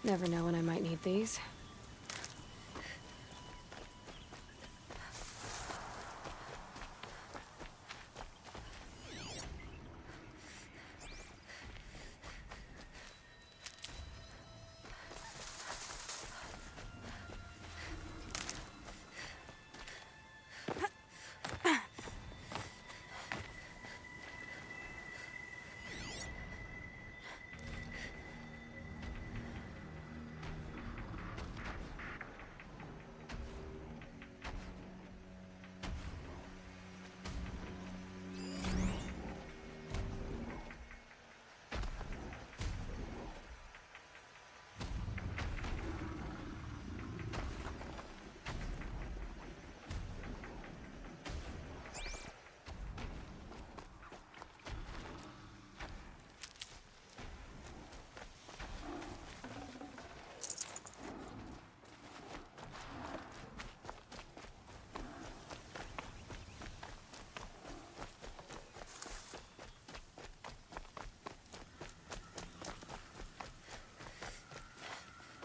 Never know when I might need these.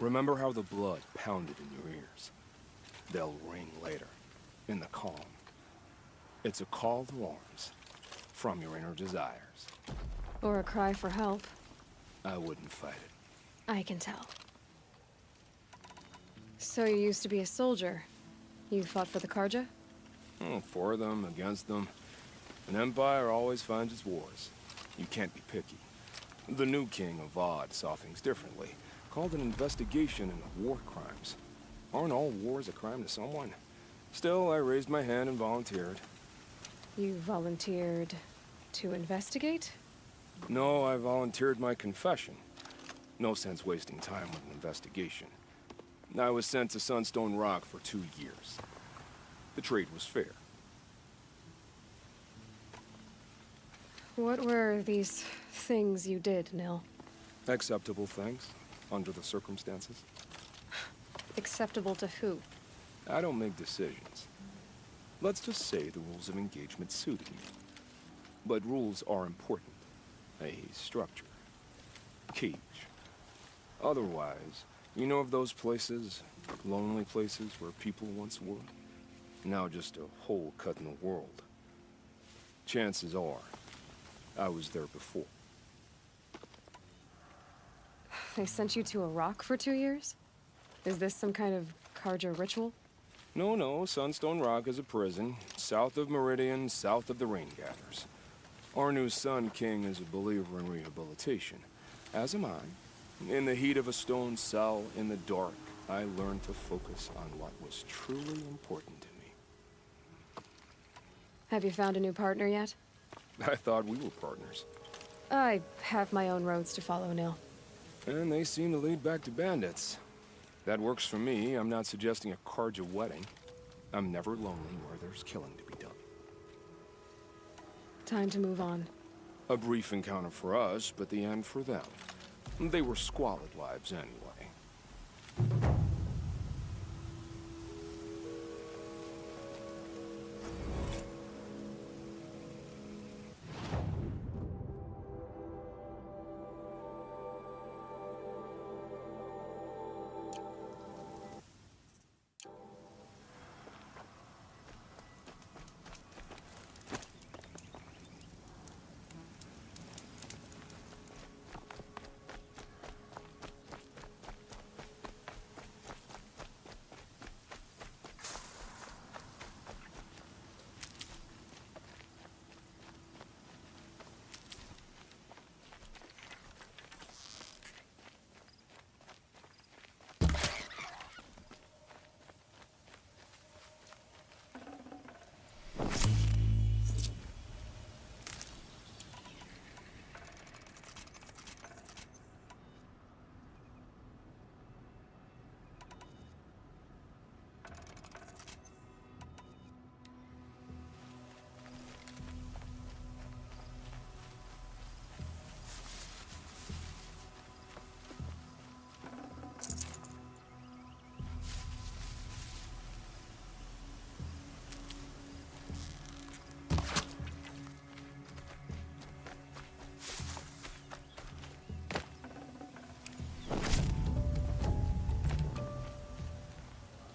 Remember how the blood pounded in your ears? They'll ring later, in the calm. It's a call to arms, from your inner desires. Or a cry for help. I wouldn't fight it. I can tell. So you used to be a soldier. You fought for the Karja? For them, against them. An empire always finds its wars. You can't be picky. The new king of Vod saw things differently. Called an investigation into war crimes. Aren't all wars a crime to someone? Still, I raised my hand and volunteered. You volunteered to investigate? No, I volunteered my confession. No sense wasting time with an investigation. I was sent to Sunstone Rock for 2 years. The trade was fair. What were these things you did, Nil? Acceptable things, under the circumstances. Acceptable to who? I don't make decisions. Let's just say the rules of engagement suited me. But rules are important. A structure. Cage. Otherwise, you know of those places, lonely places where people once were? Now just a hole cut in the world. Chances are, I was there before. They sent you to a rock for 2 years? Is this some kind of Karja ritual? No, Sunstone Rock is a prison, south of Meridian, south of the Rain Gathers. Our new Sun King is a believer in rehabilitation, as am I. In the heat of a stone cell, in the dark, I learned to focus on what was truly important to me. Have you found a new partner yet? I thought we were partners. I have my own roads to follow, Nil. And they seem to lead back to bandits. That works for me. I'm not suggesting a Karja wedding. I'm never lonely where there's killing to be done. Time to move on. A brief encounter for us, but the end for them. They were squalid lives anyway.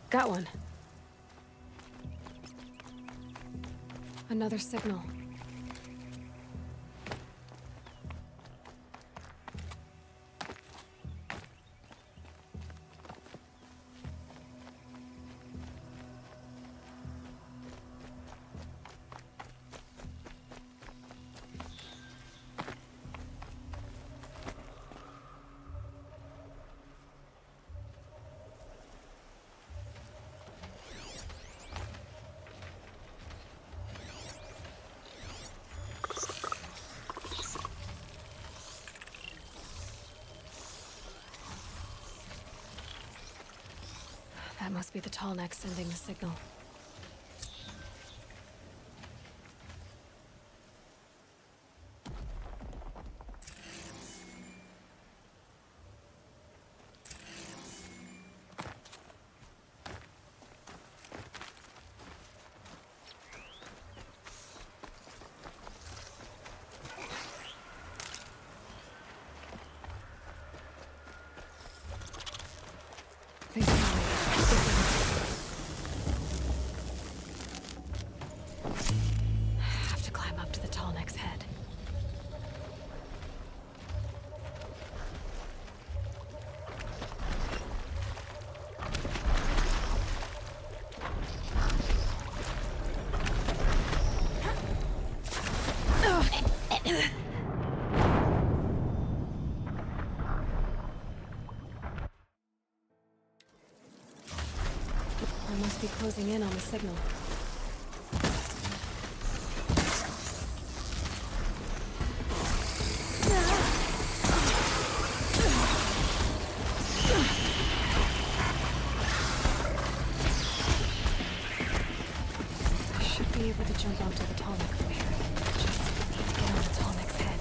Got one. Another signal. That must be the tall neck sending the signal. They smell it. Have to climb up to the tall neck's head. I must be closing in on the signal. I should be able to jump onto the tall neck from here. Just need to get on the tall neck's head.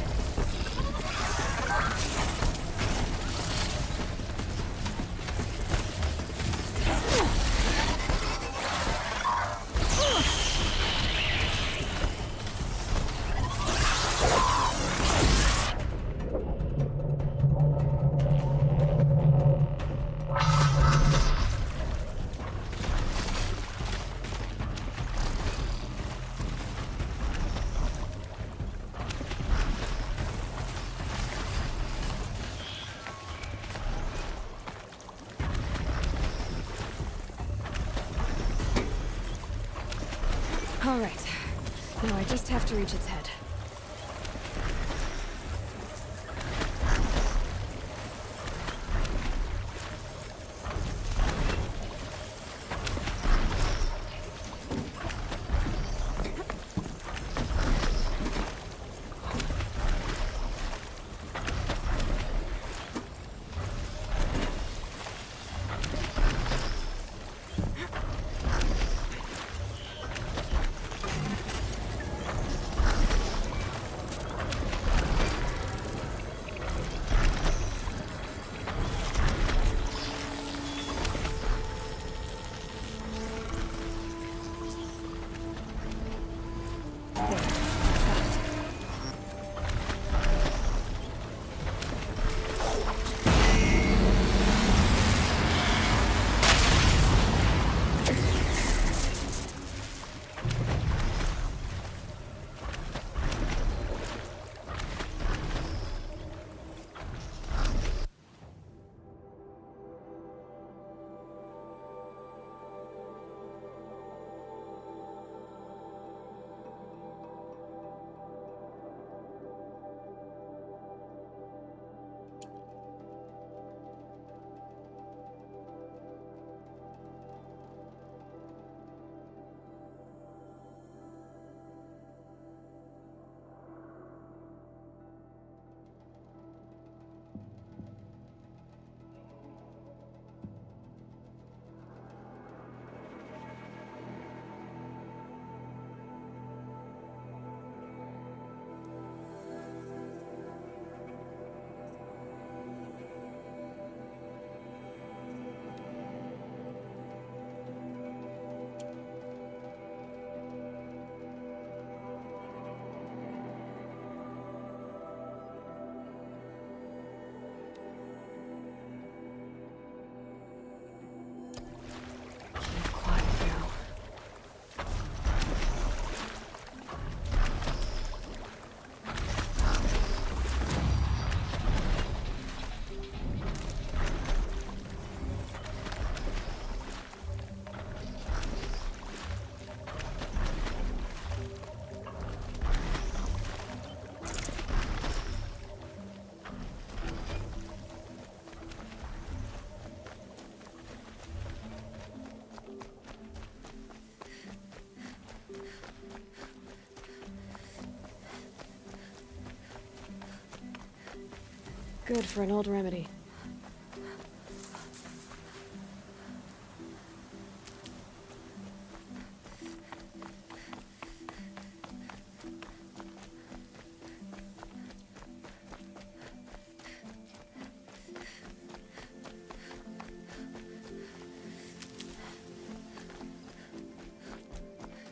All right. Now I just have to reach its head. Good for an old remedy.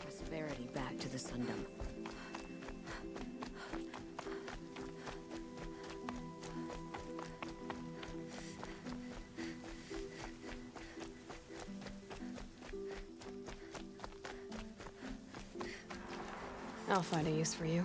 Prosperity back to the Sundom. I'll find a use for you.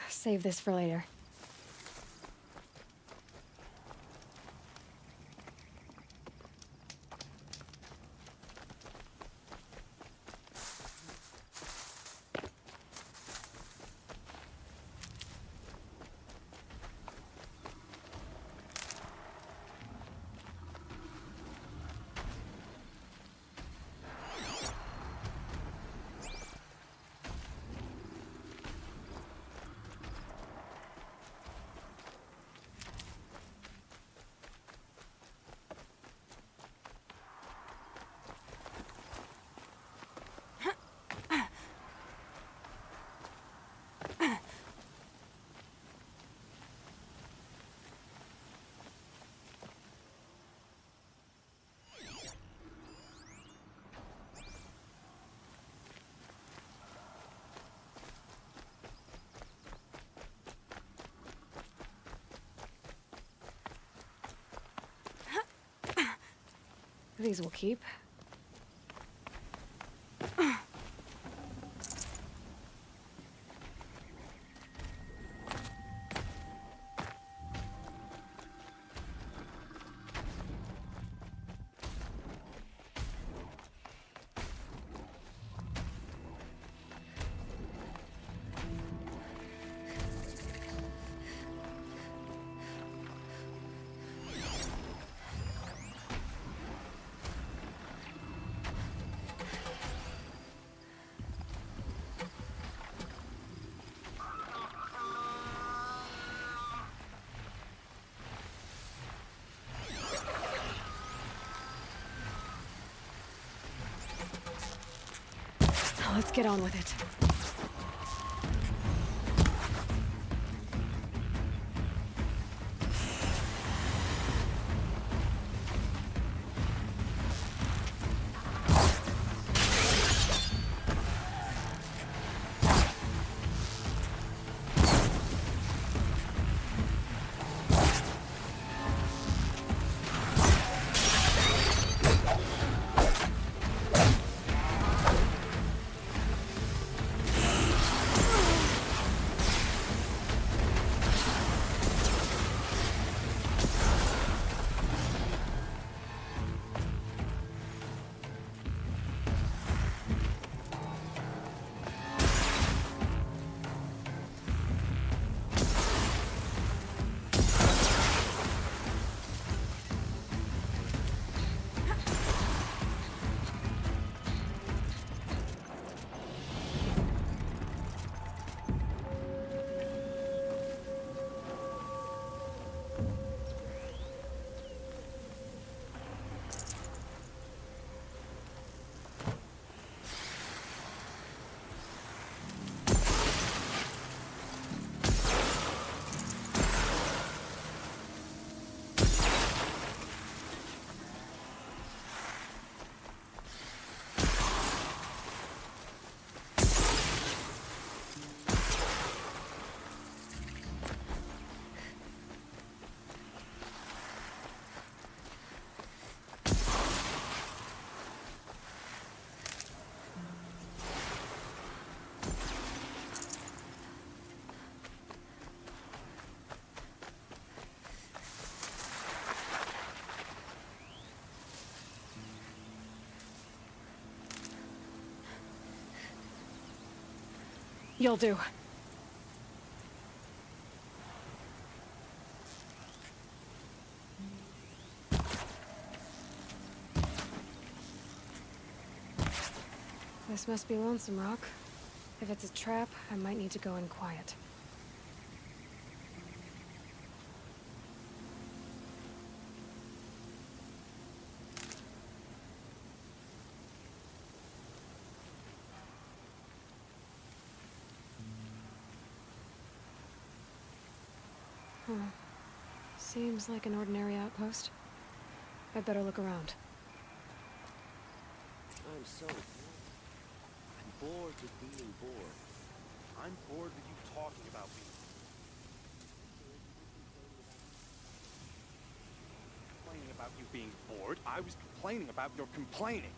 Save this for later. These will keep. Let's get on with it. You'll do. This must be Lonesome Rock. If it's a trap, I might need to go in quiet. Seems like an ordinary outpost. I'd better look around. I'm so bored. I'm bored with being bored. I'm bored with you talking about being complaining about you being bored. I was complaining about your complaining.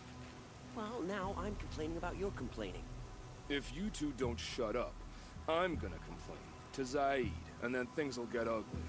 Well, now I'm complaining about your complaining. If you two don't shut up, I'm gonna complain to Zaid, and then things will get ugly.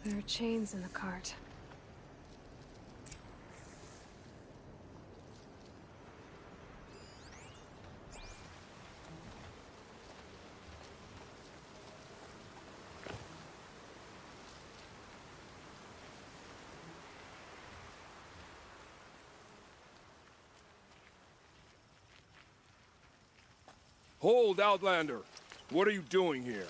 There are chains in the cart. Hold, Outlander! What are you doing here?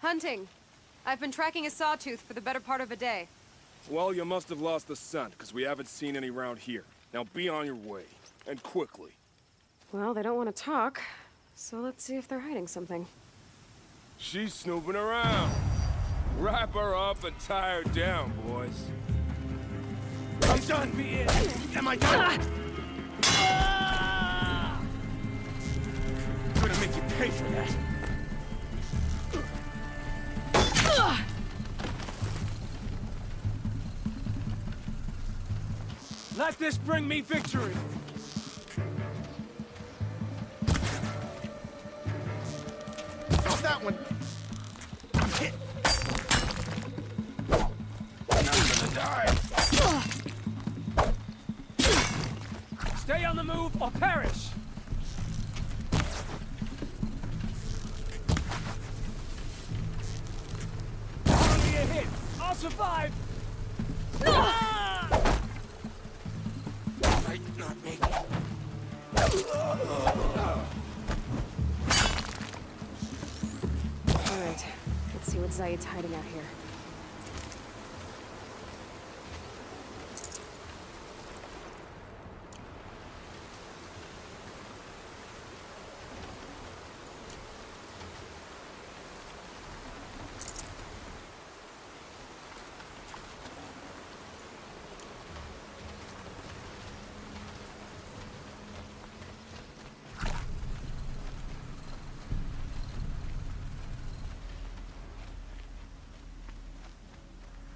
Hunting! I've been tracking a sawtooth for the better part of a day. Well, you must have lost the scent, because we haven't seen any around here. Now be on your way, and quickly. Well, they don't want to talk, so let's see if they're hiding something. She's snooping around. Wrap her up and tie her down, boys. I'm done being... Am I done? I'm gonna make you pay for that. Let this bring me victory! Got that one! I'm hit! I'm gonna die! Stay on the move or perish! I'll be a hit! I'll survive! Might not make it. Alright, let's see what Zaid's hiding out here.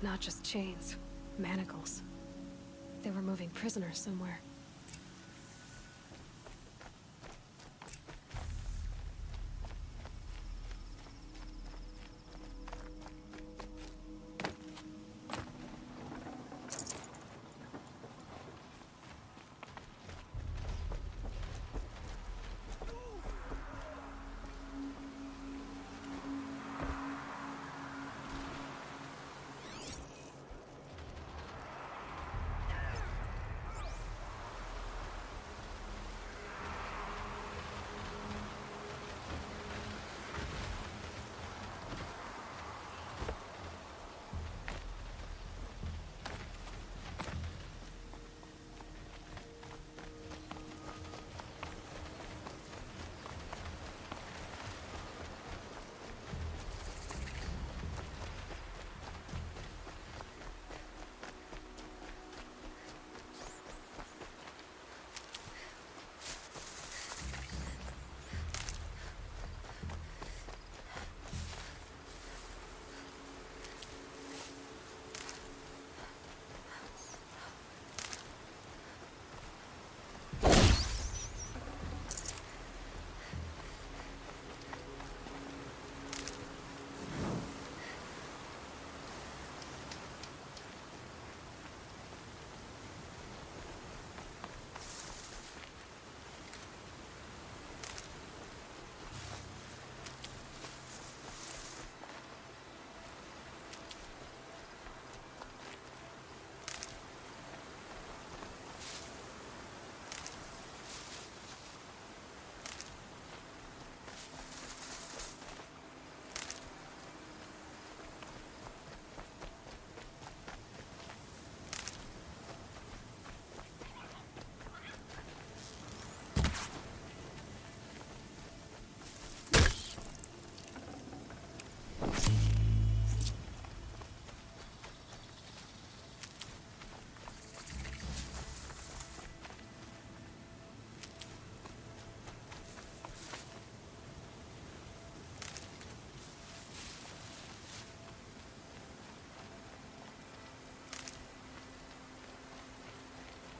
Not just chains, manacles. They were moving prisoners somewhere.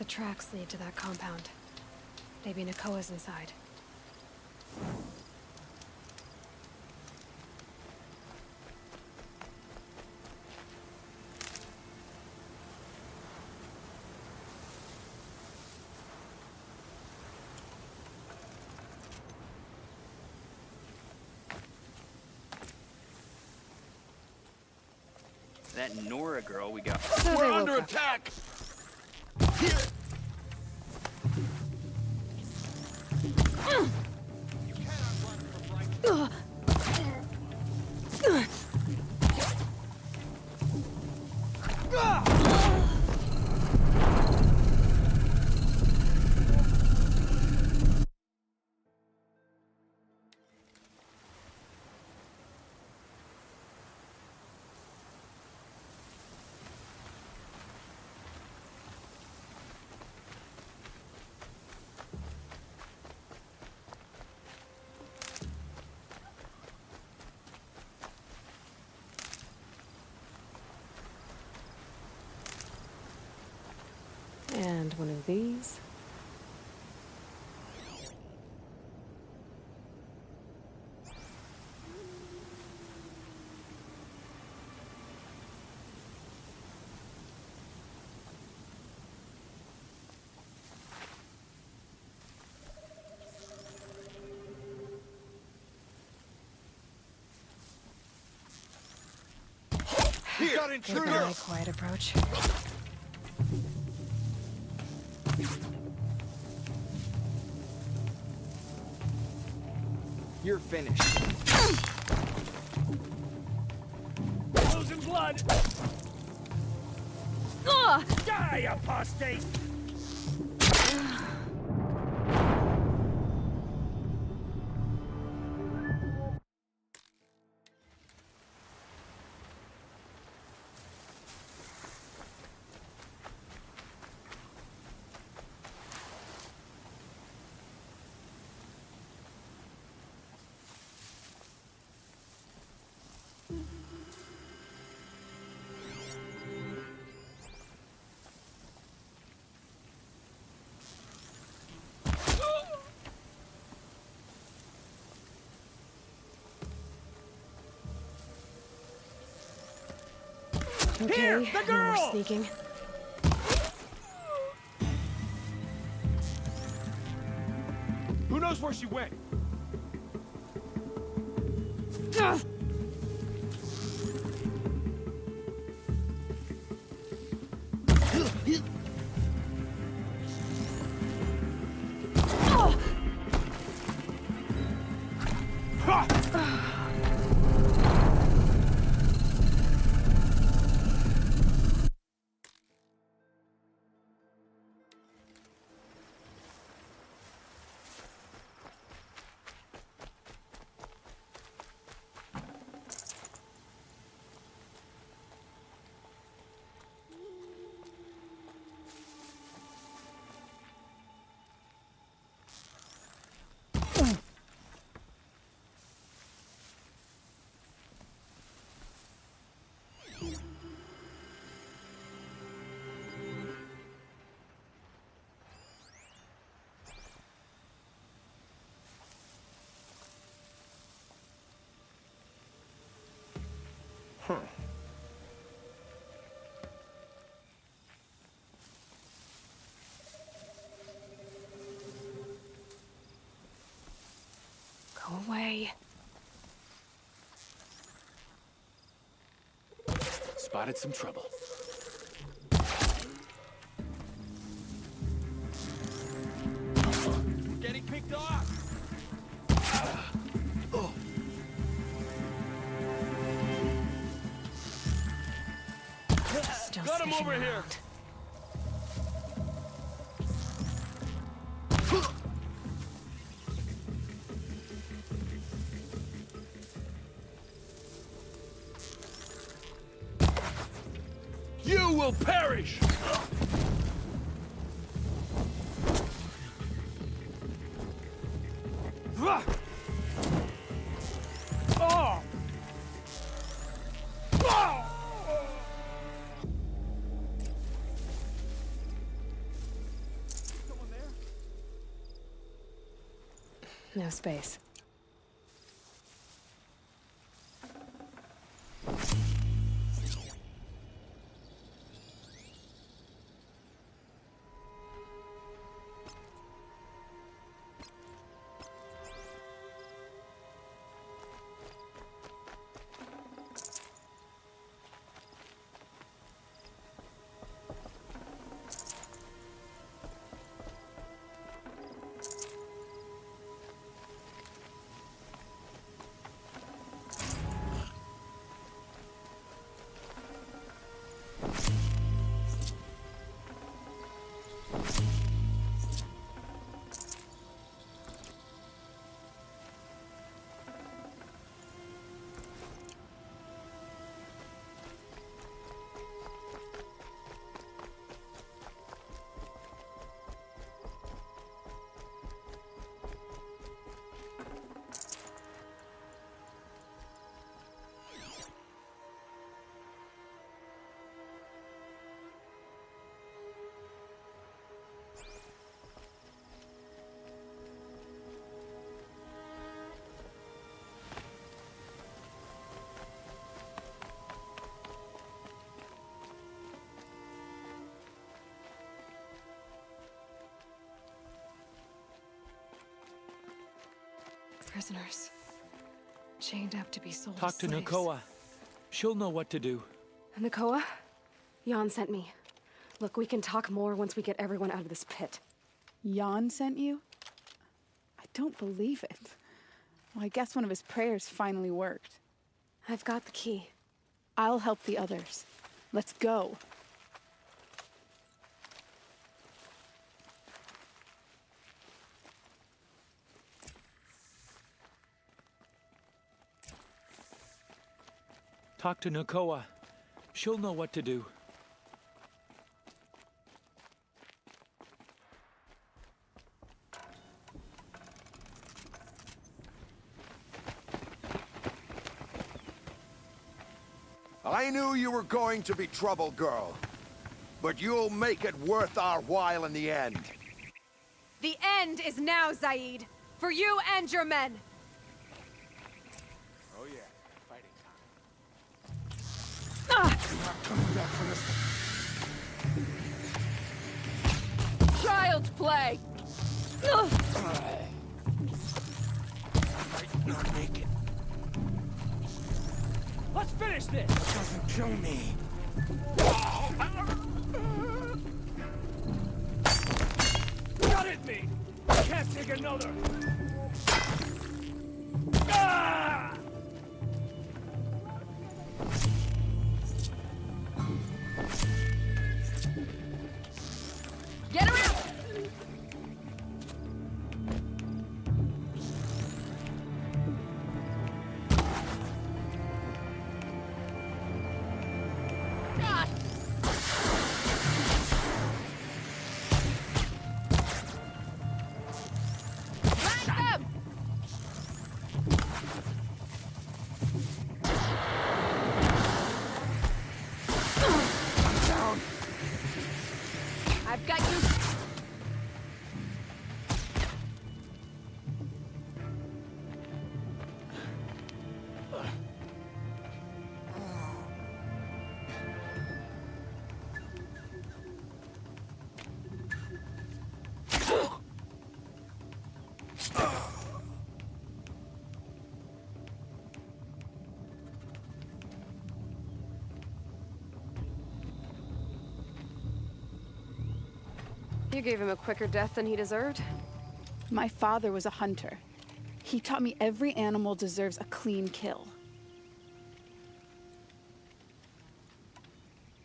The tracks lead to that compound. Maybe Nakoa's inside. That Nora girl we got. So they woke up. attack! And one of these. He got Look at my quiet approach. You're finished. Losing blood! Die, apostate! Okay, Here, the no more girl! sneaking. Who knows where she went? Go away. Spotted some trouble. We're getting picked off! Still Got him sniffing over here. around. You will perish! No space. Prisoners. Chained up to be sold Talk as to slaves. Nakoa. She'll know what to do. Nakoa? Jan sent me. Look, we can talk more once we get everyone out of this pit. Jan sent you? I don't believe it. Well, I guess one of his prayers finally worked. I've got the key. I'll help the others. Let's go. Talk to Nakoa. She'll know what to do. I knew you were going to be trouble, girl. But you'll make it worth our while in the end. The end is now, Zaid. For you and your men. Oh yeah, fighting time. Child's play! Might not make it. Let's finish this! That doesn't kill me. Got it, me! Can't take another! Ah! Get around! I've got you. You gave him a quicker death than he deserved. My father was a hunter. He taught me every animal deserves a clean kill.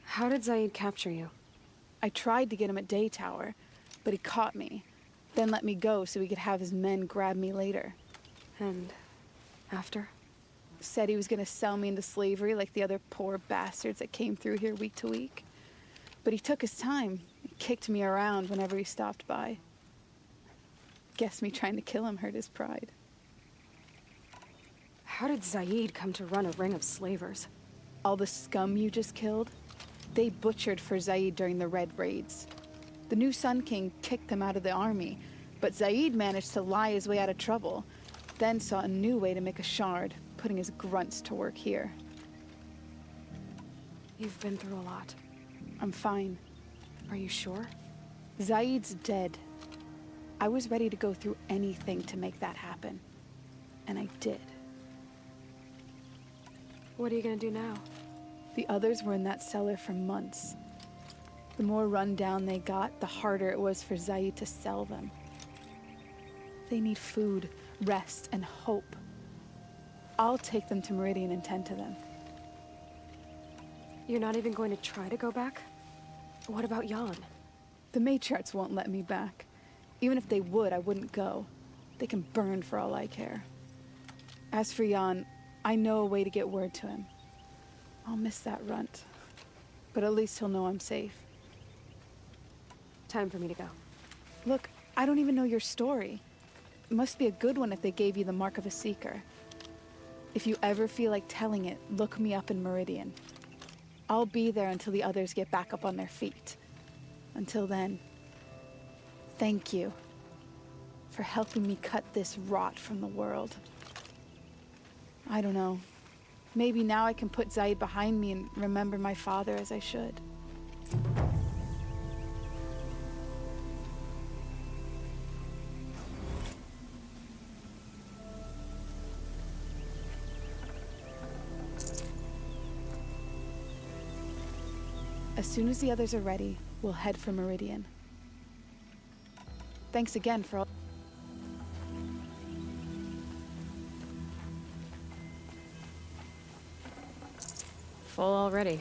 How did Zaid capture you? I tried to get him at Day Tower, but he caught me, then let me go so he could have his men grab me later. And after? Said he was gonna sell me into slavery like the other poor bastards that came through here week to week. But he took his time. He kicked me around whenever he stopped by. Guess me trying to kill him hurt his pride. How did Zaid come to run a ring of slavers? All the scum you just killed, they butchered for Zaid during the Red Raids. The new Sun King kicked them out of the army, But Zaid managed to lie his way out of trouble, then saw a new way to make a shard, putting his grunts to work here. You've been through a lot. I'm fine. Are you sure? Zaid's dead. I was ready to go through anything to make that happen. And I did. What are you gonna do now? The others were in that cellar for months. The more run down they got, the harder it was for Zaid to sell them. They need food, rest, and hope. I'll take them to Meridian and tend to them. You're not even going to try to go back? What about Jan? The matriarchs won't let me back. Even if they would, I wouldn't go. They can burn for all I care. As for Jan, I know a way to get word to him. I'll miss that runt. But at least he'll know I'm safe. Time for me to go. Look, I don't even know your story. It must be a good one if they gave you the mark of a seeker. If you ever feel like telling it, look me up in Meridian. I'll be there until the others get back up on their feet. Until then, thank you for helping me cut this rot from the world. I don't know. Maybe now I can put Zaid behind me and remember my father as I should. As soon as the others are ready, we'll head for Meridian. Thanks again for all... Full already.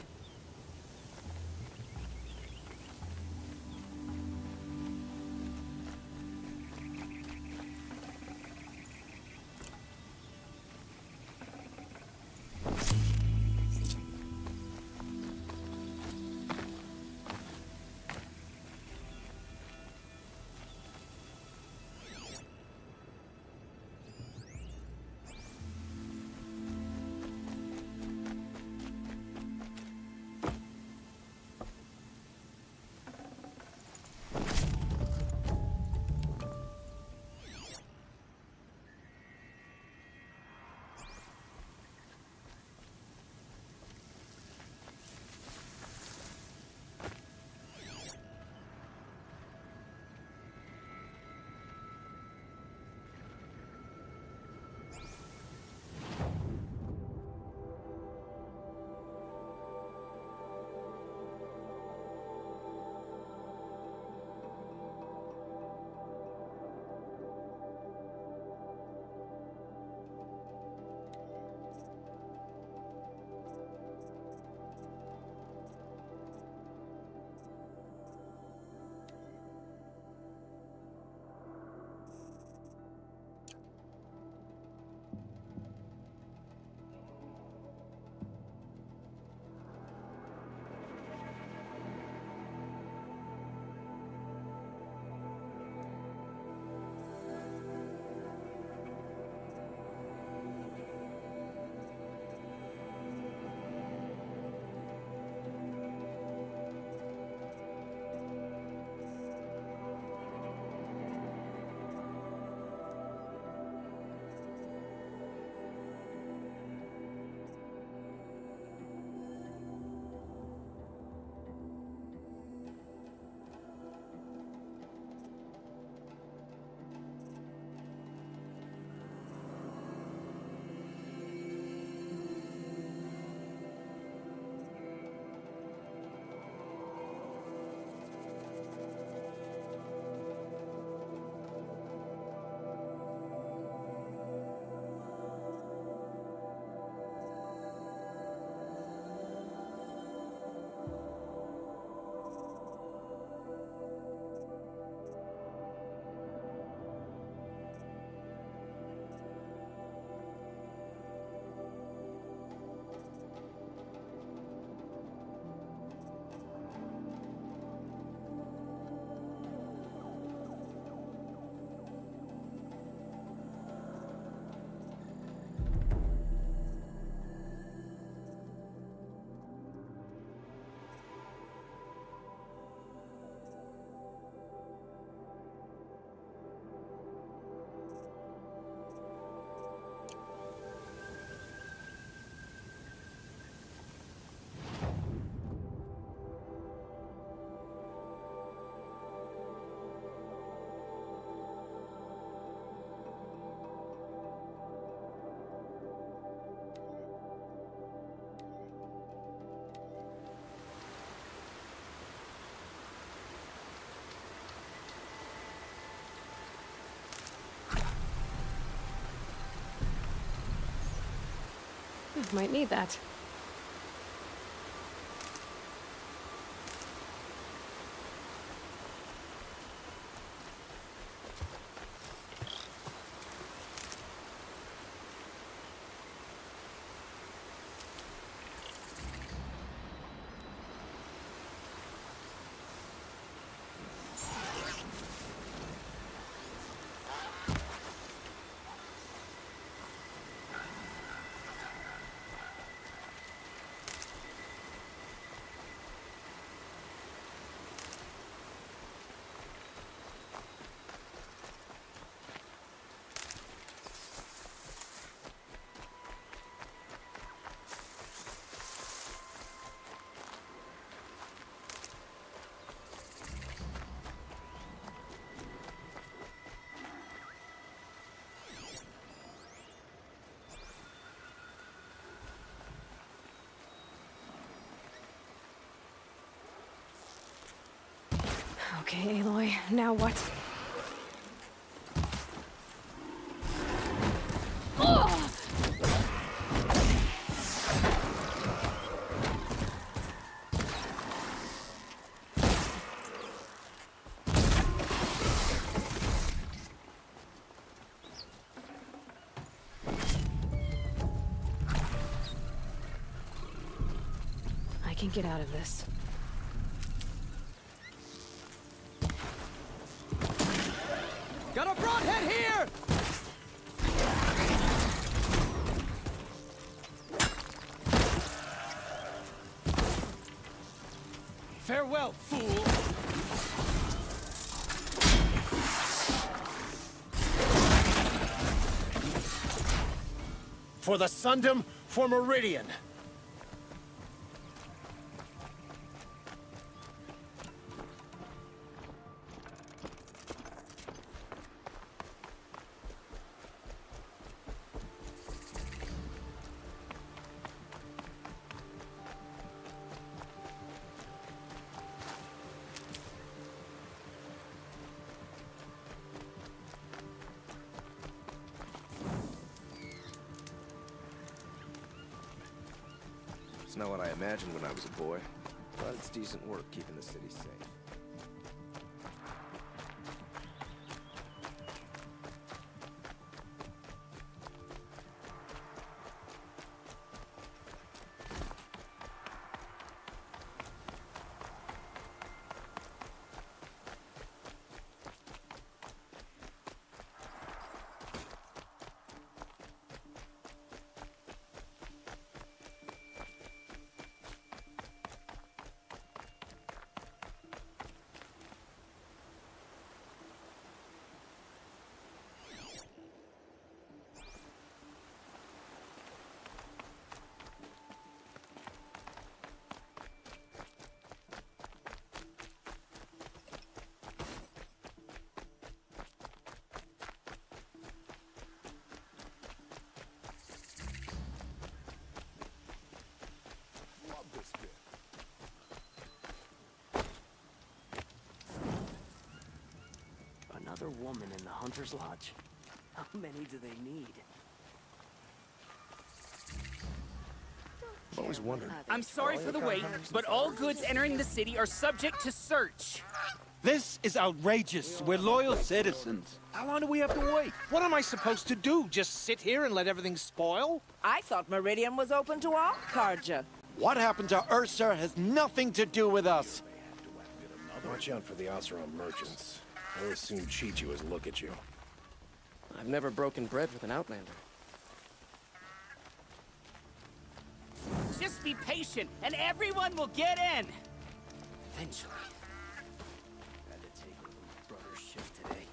Might need that. Okay, Aloy, now what? I can get out of this. Got a broadhead here! Farewell, fool! For the Sundom, for Meridian. It's not what I imagined when I was a boy, but it's decent work keeping the city safe. Another woman in the Hunter's Lodge? How many do they need? I've always wondered. I'm sorry for the wait, but all goods entering the city are subject to search. This is outrageous. We're loyal citizens. How long do we have to wait? What am I supposed to do? Just sit here and let everything spoil? I thought Meridian was open to all Carja. What happened to Ursa has nothing to do with us. Watch out for the Oseram merchants. They'll as soon cheat you as look at you. I've never broken bread with an Outlander. Just be patient, and everyone will get in. Eventually. Had to take over my brother's shift today.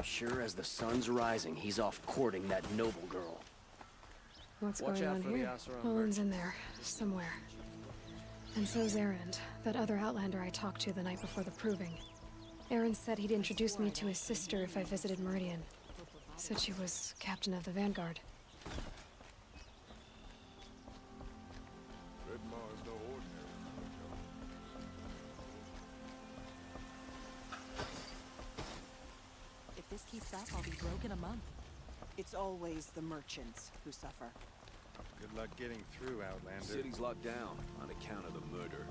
Sure as the sun's rising, he's off courting that noble girl. What's Watch going out on for the here? Oseram Poland's in there, somewhere. And so's Erend, that other Outlander I talked to the night before the proving. Erend said he'd introduce me to his sister if I visited Meridian. Said she was captain of the Vanguard. If this keeps up, I'll be broke in a month. It's always the merchants who suffer. Good luck getting through, Outlander. City's locked down on account of the murder.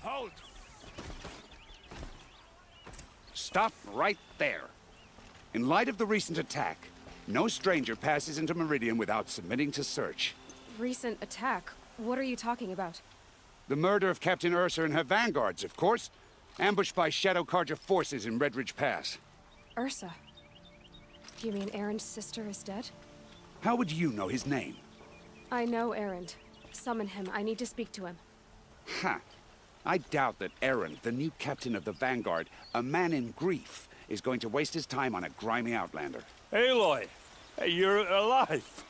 Halt! Stop right there. In light of the recent attack, no stranger passes into Meridian without submitting to search. Recent attack? What are you talking about? The murder of Captain Ursa and her vanguards, of course. Ambushed by Shadow Carja forces in Red Ridge Pass. Ursa? You mean Erin's sister is dead? How would you know his name? I know Erin. Summon him. I need to speak to him. Ha! I doubt that Erin, the new captain of the Vanguard, a man in grief, is going to waste his time on a grimy outlander. Aloy! Hey, you're alive!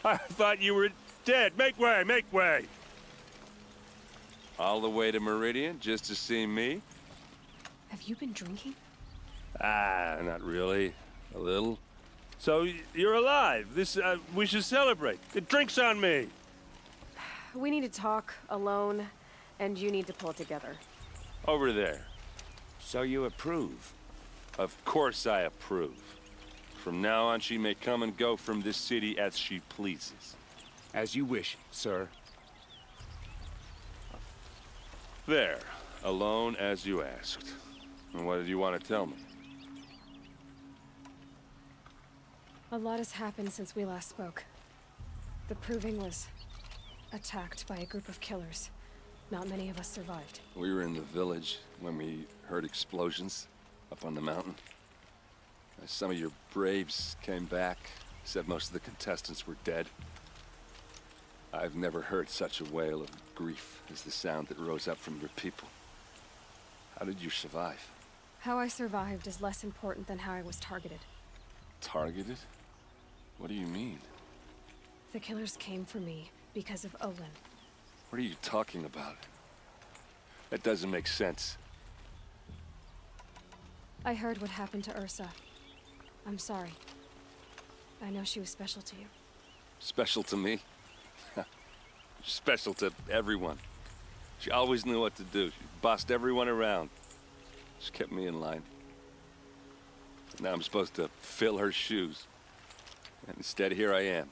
I thought you were dead. Make way, make way! All the way to Meridian just to see me? Have you been drinking? Ah, not really. A little. So, you're alive. We should celebrate. The drink's on me. We need to talk, alone, and you need to pull it together. Over there. So you approve? Of course I approve. From now on, she may come and go from this city as she pleases. As you wish, sir. There. Alone as you asked. And what did you want to tell me? A lot has happened since we last spoke. The Proving was attacked by a group of killers. Not many of us survived. We were in the village when we heard explosions up on the mountain. Some of your braves came back, said most of the contestants were dead. I've never heard such a wail of grief as the sound that rose up from your people. How did you survive? How I survived is less important than how I was targeted. Targeted? What do you mean? The killers came for me because of Olin. What are you talking about? That doesn't make sense. I heard what happened to Ursa. I'm sorry. I know she was special to you. Special to me? Special to everyone. She always knew what to do. She bossed everyone around. She kept me in line. Now I'm supposed to fill her shoes. And instead, here I am,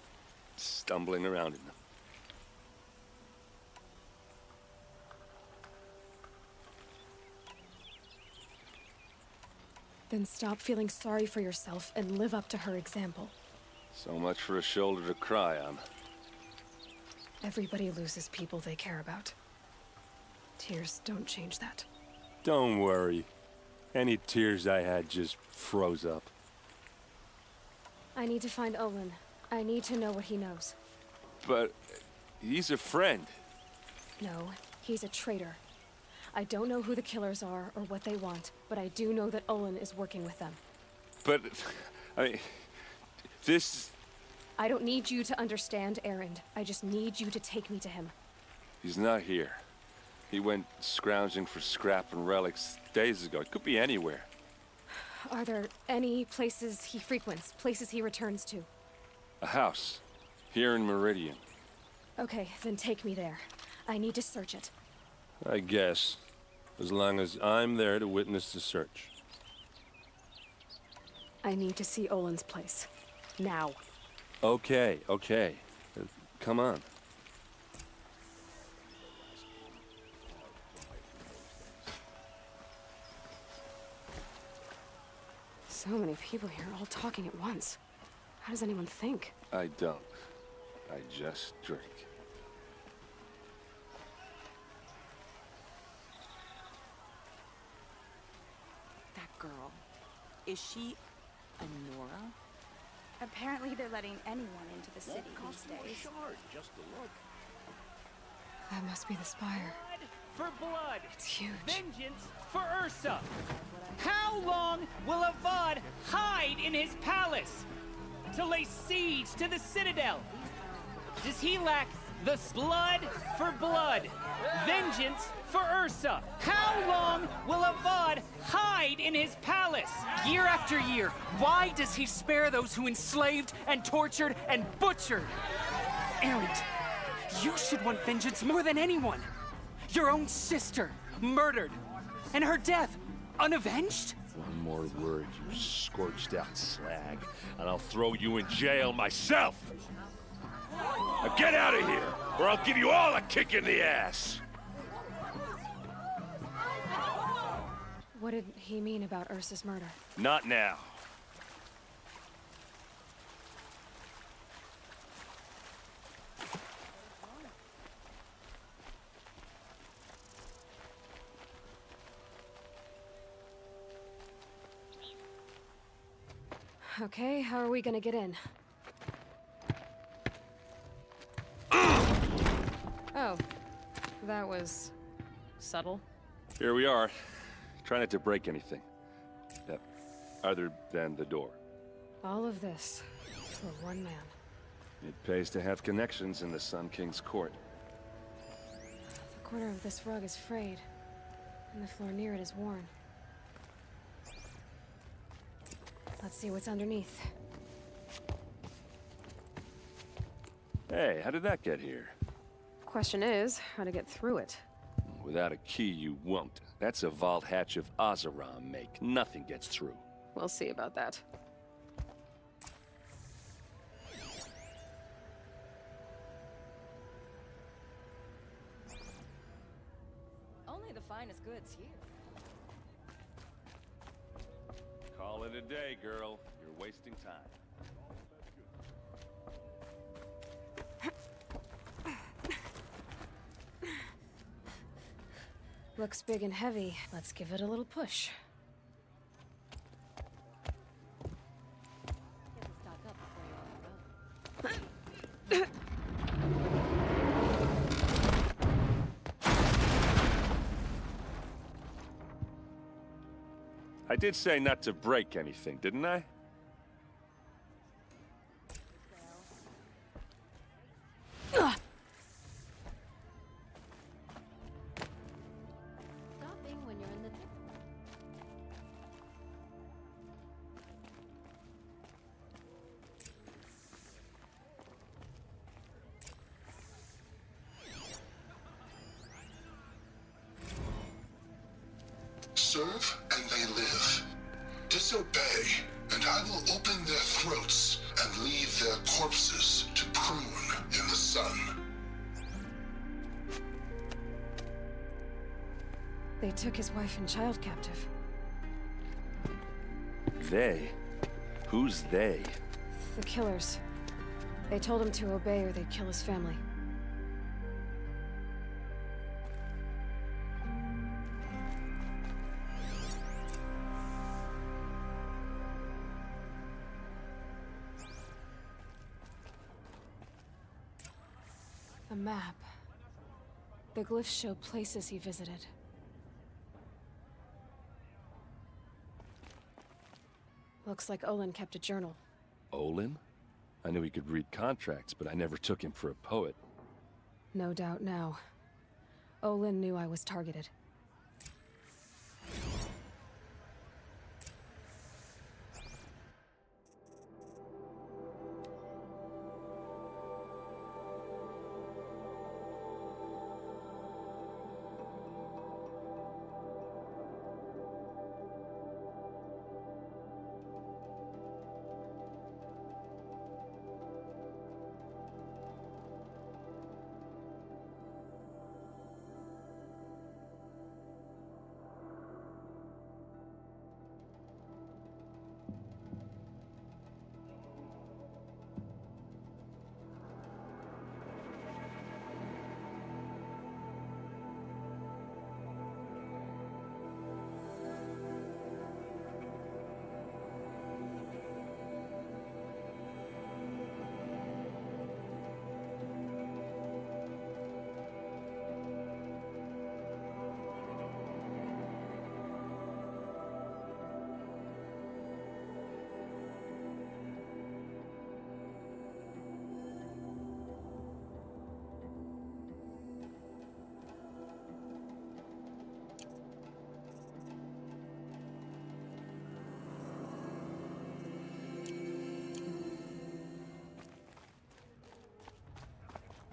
stumbling around in them. Then stop feeling sorry for yourself and live up to her example. So much for a shoulder to cry on. Everybody loses people they care about. Tears don't change that. Don't worry. Any tears I had just froze up. I need to find Olin. I need to know what he knows. But he's a friend. No, he's a traitor. I don't know who the killers are or what they want, but I do know that Olin is working with them. But, I mean, this... I don't need you to understand Erend. I just need you to take me to him. He's not here. He went scrounging for scrap and relics days ago. It could be anywhere. Are there any places he frequents, places he returns to? A house. Here in Meridian. Okay, then take me there. I need to search it. I guess. As long as I'm there to witness the search. I need to see Olin's place. Now. Okay, okay. Come on. So many people here, all talking at once. How does anyone think? I don't. I just drink. That girl. Is she a Nora? Apparently they're letting anyone into the city these days. Just a look. That must be the spire. For blood! It's huge. Vengeance for Ursa! How long will Avad hide in his palace? To lay siege to the Citadel? Does he lack the blood for blood? Vengeance for Ursa! How long will Avad hide in his palace? Year after year, why does he spare those who enslaved and tortured and butchered? Erend, you should want vengeance more than anyone. Your own sister, murdered, and her death, unavenged? One more word, you scorched out slag, and I'll throw you in jail myself! Now get out of here, or I'll give you all a kick in the ass! What did he mean about Ursa's murder? Not now. Okay, how are we gonna get in? Oh, that was subtle. Here we are. Try not to break anything. Other than the door. All of this for one man. It pays to have connections in the Sun King's court. The corner of this rug is frayed, and the floor near it is worn. Let's see what's underneath. Hey, how did that get here? Question is, how to get through it. Without a key, you won't. That's a vault hatch of Oseram make. Nothing gets through. We'll see about that. Only the finest goods here. Call it a day, girl. You're wasting time. Looks big and heavy. Let's give it a little push. I did say not to break anything, didn't I? Stopping when you're in the... Serve and they live. Disobey, and I will open their throats and leave their corpses to prune in the sun. They took his wife and child captive. They? Who's they? The killers. They told him to obey or they'd kill his family. A map. The glyphs show places he visited. Looks like Olin kept a journal. Olin? I knew he could read contracts, but I never took him for a poet. No doubt now. Olin knew I was targeted.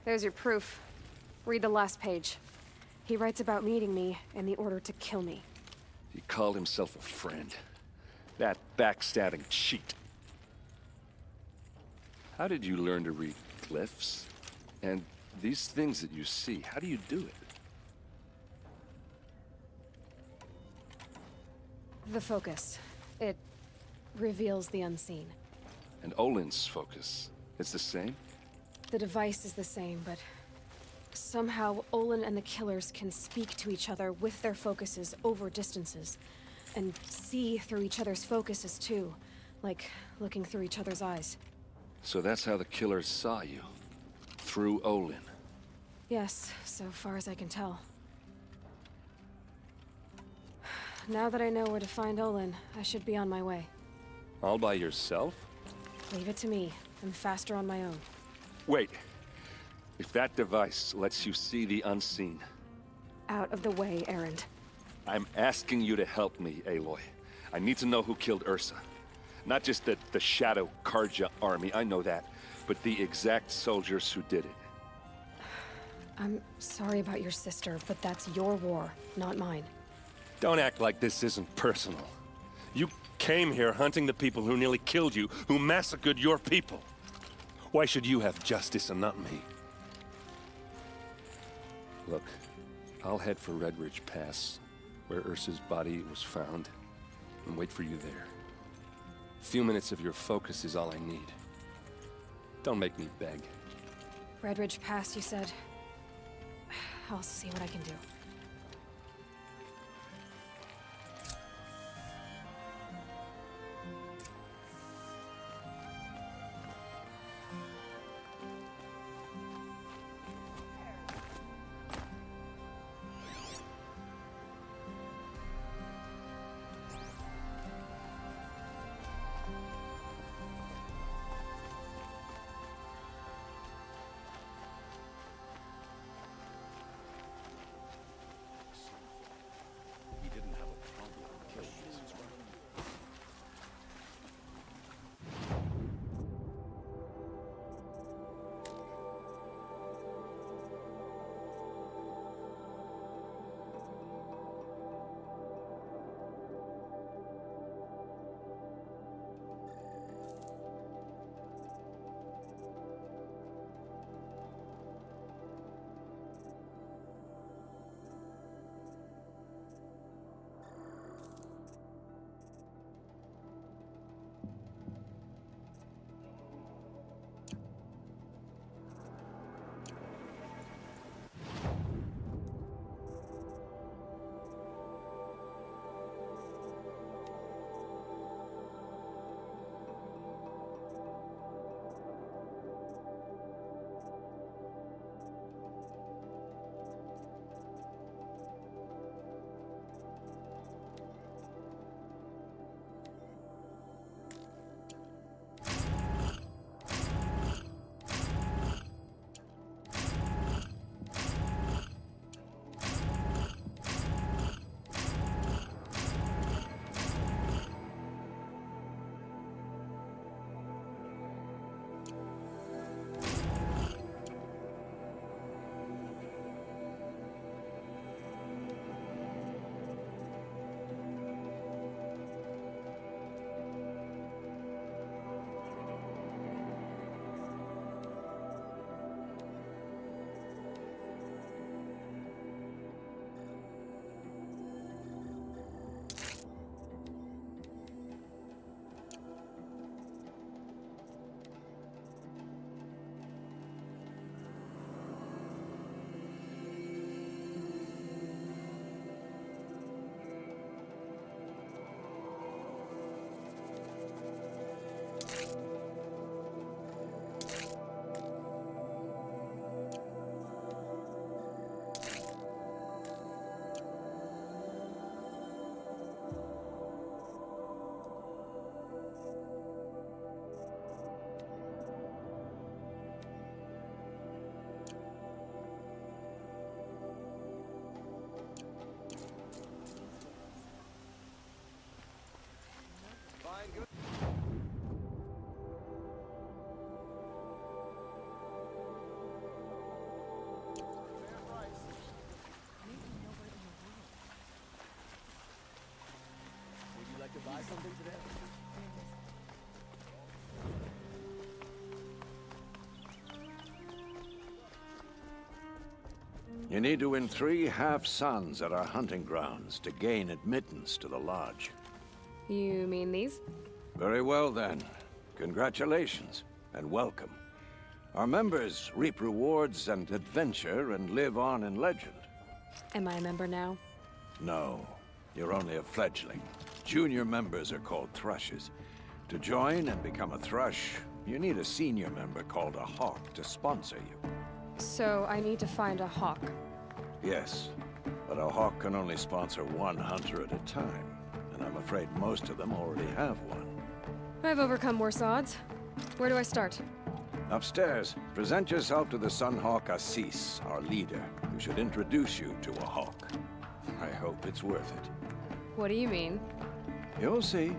There's your proof. Read the last page. He writes about meeting me and the order to kill me. He called himself a friend. That backstabbing cheat. How did you learn to read glyphs? And these things that you see, how do you do it? The focus. It reveals the unseen. And Olin's focus, it's the same? The device is the same, but somehow Olin and the killers can speak to each other with their focuses over distances. And see through each other's focuses too. Like looking through each other's eyes. So that's how the killers saw you. Through Olin. Yes, so far as I can tell. Now that I know where to find Olin, I should be on my way. All by yourself? Leave it to me. I'm faster on my own. Wait. If that device lets you see the unseen... Out of the way, Erend. I'm asking you to help me, Aloy. I need to know who killed Ursa. Not just the Shadow Karja army, I know that, but the exact soldiers who did it. I'm sorry about your sister, but that's your war, not mine. Don't act like this isn't personal. You came here hunting the people who nearly killed you, who massacred your people. Why should you have justice and not me? Look, I'll head for Red Ridge Pass, where Ursa's body was found, and wait for you there. A few minutes of your focus is all I need. Don't make me beg. Red Ridge Pass, you said? I'll see what I can do. You need to win 3 half-suns at our hunting grounds to gain admittance to the lodge. You mean these? Very well, then. Congratulations, and welcome. Our members reap rewards and adventure and live on in legend. Am I a member now? No, you're only a fledgling. Junior members are called thrushes. To join and become a thrush, you need a senior member called a hawk to sponsor you. So I need to find a hawk. Yes, but a hawk can only sponsor 1 hunter at a time, and I'm afraid most of them already have one. I've overcome worse odds. Where do I start? Upstairs, present yourself to the Sunhawk Assis, our leader, who should introduce you to a hawk. I hope it's worth it. What do you mean? You'll see.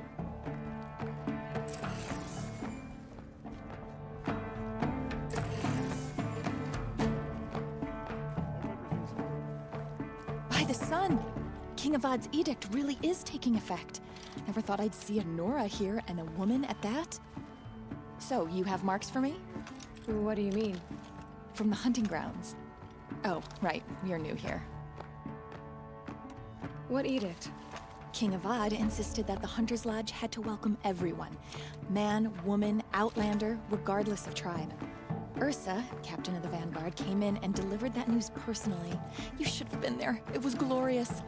By the sun! King Avad's edict really is taking effect. Never thought I'd see a Nora here, and a woman at that. So, you have marks for me? What do you mean? From the hunting grounds. Oh, right, you're new here. What edict? King Avad insisted that the Hunter's Lodge had to welcome everyone. Man, woman, outlander, regardless of tribe. Ursa, captain of the Vanguard, came in and delivered that news personally. You should have been there. It was glorious.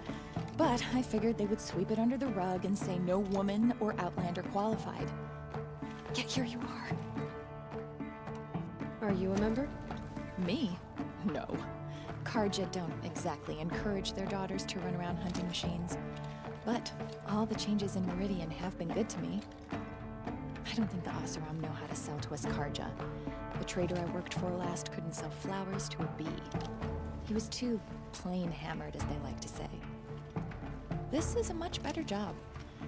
But I figured they would sweep it under the rug and say no woman or outlander qualified. Yet here you are. Are you a member? Me? No. Karja don't exactly encourage their daughters to run around hunting machines. But all the changes in Meridian have been good to me. I don't think the Oseram know how to sell to us Karja. The trader I worked for last couldn't sell flowers to a bee. He was too plain hammered, as they like to say. This is a much better job.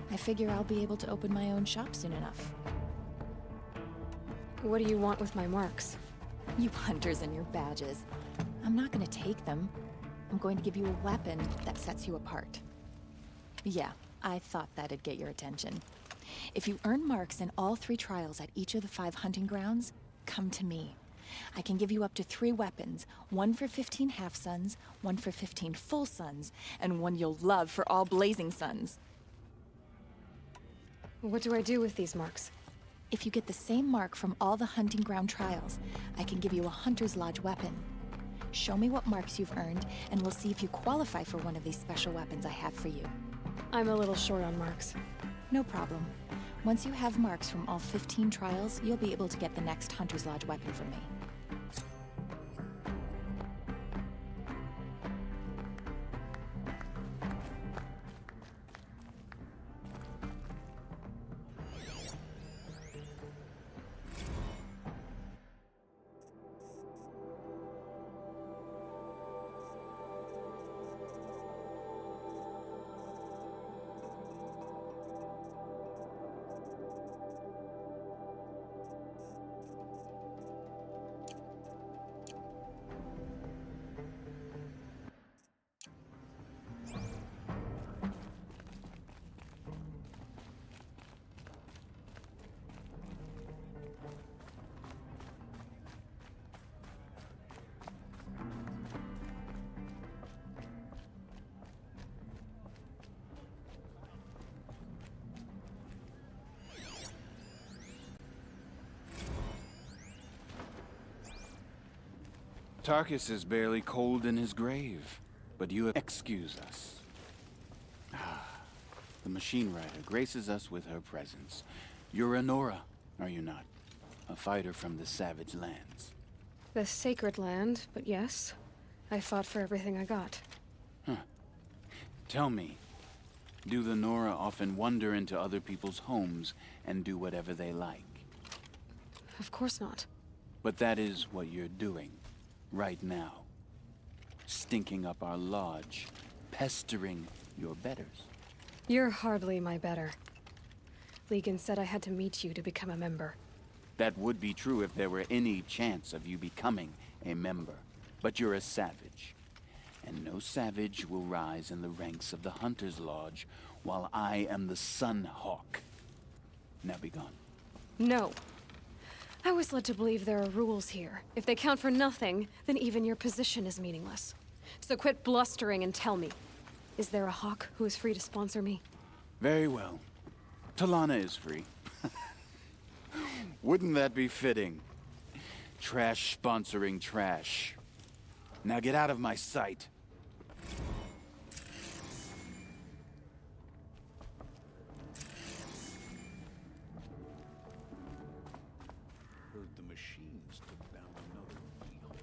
I figure I'll be able to open my own shop soon enough. What do you want with my marks? You hunters and your badges. I'm not gonna take them. I'm going to give you a weapon that sets you apart. Yeah, I thought that'd get your attention. If you earn marks in all 3 trials at each of the 5 hunting grounds, come to me. I can give you up to 3 weapons, 1 for 15 half-suns, 1 for 15 full suns, and 1 you'll love for all blazing suns. What do I do with these marks? If you get the same mark from all the hunting ground trials, I can give you a Hunter's Lodge weapon. Show me what marks you've earned, and we'll see if you qualify for one of these special weapons I have for you. I'm a little short on marks. No problem. Once you have marks from all 15 trials, you'll be able to get the next Hunter's Lodge weapon from me. Tarkus is barely cold in his grave, but you excuse us. The machine rider graces us with her presence. You're a Nora, are you not? A fighter from the savage lands. The sacred land, but yes. I fought for everything I got. Tell me, do the Nora often wander into other people's homes and do whatever they like? Of course not. But that is what you're doing. Right now. Stinking up our lodge. Pestering your betters. You're hardly my better. Legan said I had to meet you to become a member. That would be true if there were any chance of you becoming a member. But you're a savage. And no savage will rise in the ranks of the Hunter's Lodge while I am the Sun Hawk. Now be gone. No. I was led to believe there are rules here. If they count for nothing, then even your position is meaningless. So quit blustering and tell me. Is there a hawk who is free to sponsor me? Very well. Talana is free. Wouldn't that be fitting? Trash sponsoring trash. Now get out of my sight. Heard the machines took down another field.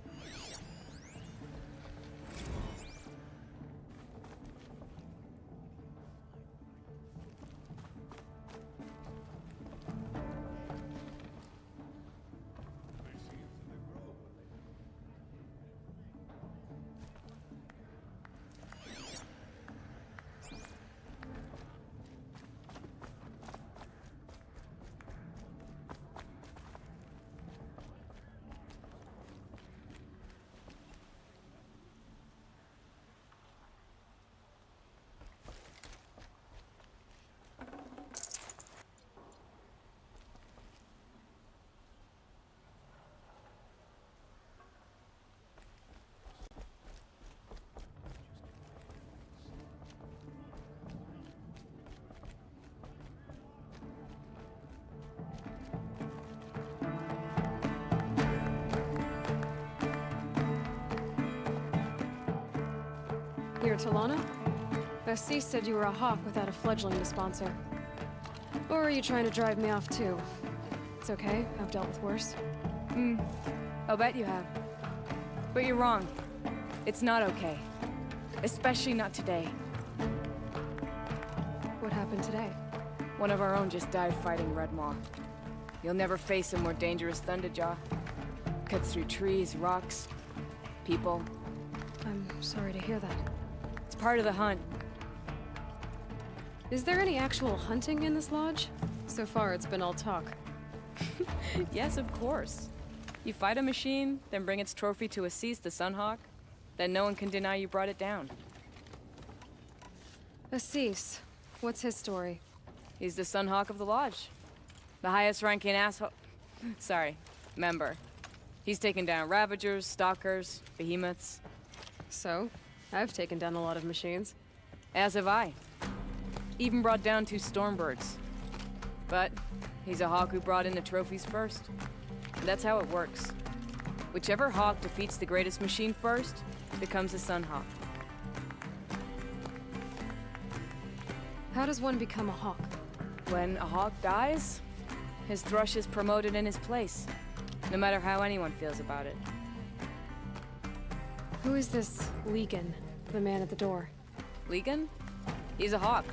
You're Talana? Bassi said you were a hawk without a fledgling to sponsor. Or are you trying to drive me off too? It's okay, I've dealt with worse. I'll bet you have. But you're wrong. It's not okay. Especially not today. What happened today? One of our own just died fighting Red Maw. You'll never face a more dangerous Thunderjaw. Cuts through trees, rocks, people. I'm sorry to hear that. It's part of the hunt. Is there any actual hunting in this lodge? So far, it's been all talk. Yes, of course. You fight a machine, then bring its trophy to Assis the Sunhawk, then no one can deny you brought it down. Assis, what's his story? He's the Sunhawk of the lodge. The highest ranking member. He's taken down Ravagers, Stalkers, Behemoths. So, I've taken down a lot of machines. As have I. Even brought down 2 Stormbirds. But he's a hawk who brought in the trophies first. That's how it works. Whichever hawk defeats the greatest machine first becomes a Sunhawk. How does one become a hawk? When a hawk dies, his thrush is promoted in his place, no matter how anyone feels about it. Who is this Legan, the man at the door? Legan? He's a hawk.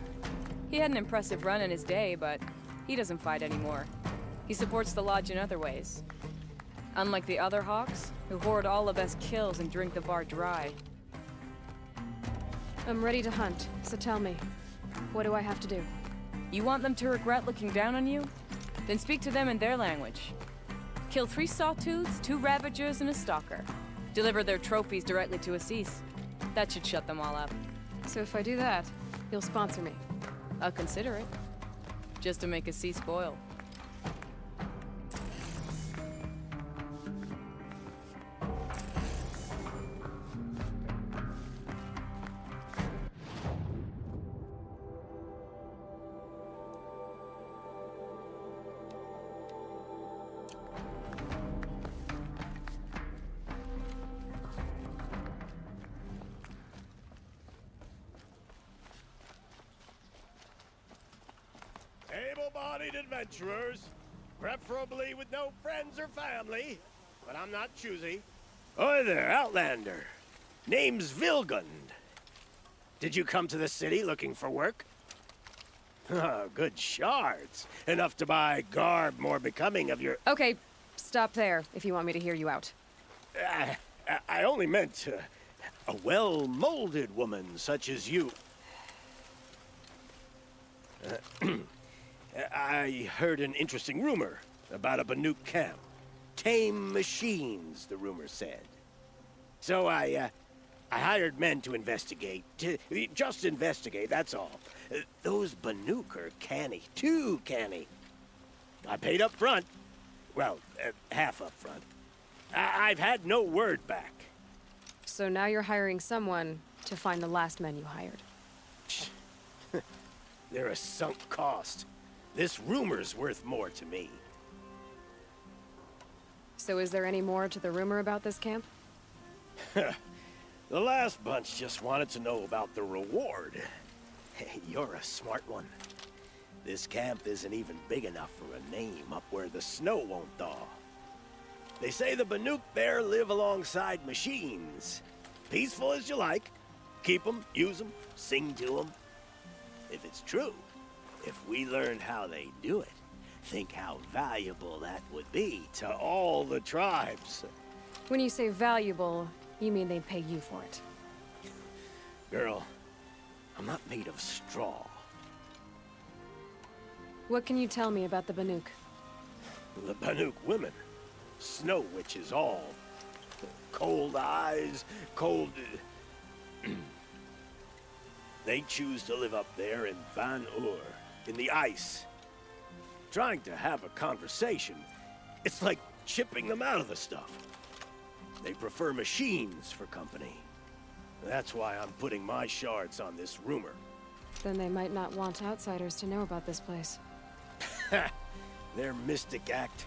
He had an impressive run in his day, but he doesn't fight anymore. He supports the lodge in other ways. Unlike the other hawks, who hoard all the best kills and drink the bar dry. I'm ready to hunt, so tell me, what do I have to do? You want them to regret looking down on you? Then speak to them in their language. Kill 3 Sawtooths, 2 Ravagers, and a Stalker. Deliver their trophies directly to Assis. That should shut them all up. So if I do that, you'll sponsor me? I'll consider it. Just to make Assis spoil. Able-bodied adventurers, preferably with no friends or family, but I'm not choosy. Oi there, Outlander. Name's Vilgund. Did you come to the city looking for work? Oh, good shards. Enough to buy garb more becoming of your... Okay, stop there, if you want me to hear you out. I only meant a well-molded woman such as you. I heard an interesting rumor about a Banuk camp. Tame machines, the rumor said. So I hired men to investigate. Just investigate, that's all. Those Banuk are canny, too canny. I paid up front. Well, half up front. I've had no word back. So now you're hiring someone to find the last men you hired. They're a sunk cost. This rumor's worth more to me. So is there any more to the rumor about this camp? The last bunch just wanted to know about the reward. Hey, you're a smart one. This camp isn't even big enough for a name up where the snow won't thaw. They say the Banuk there live alongside machines. Peaceful as you like. Keep them, use them, sing to them. If it's true, if we learned how they do it, think how valuable that would be to all the tribes. When you say valuable, you mean they'd pay you for it. Girl, I'm not made of straw. What can you tell me about the Banuk? The Banuk women. Snow witches all. Cold eyes, cold... They choose to live up there in Ban-Ur, in the ice. Trying to have a conversation, it's like chipping them out of the stuff. They prefer machines for company. That's why I'm putting my shards on this rumor. Then they might not want outsiders to know about this place. Their mystic act.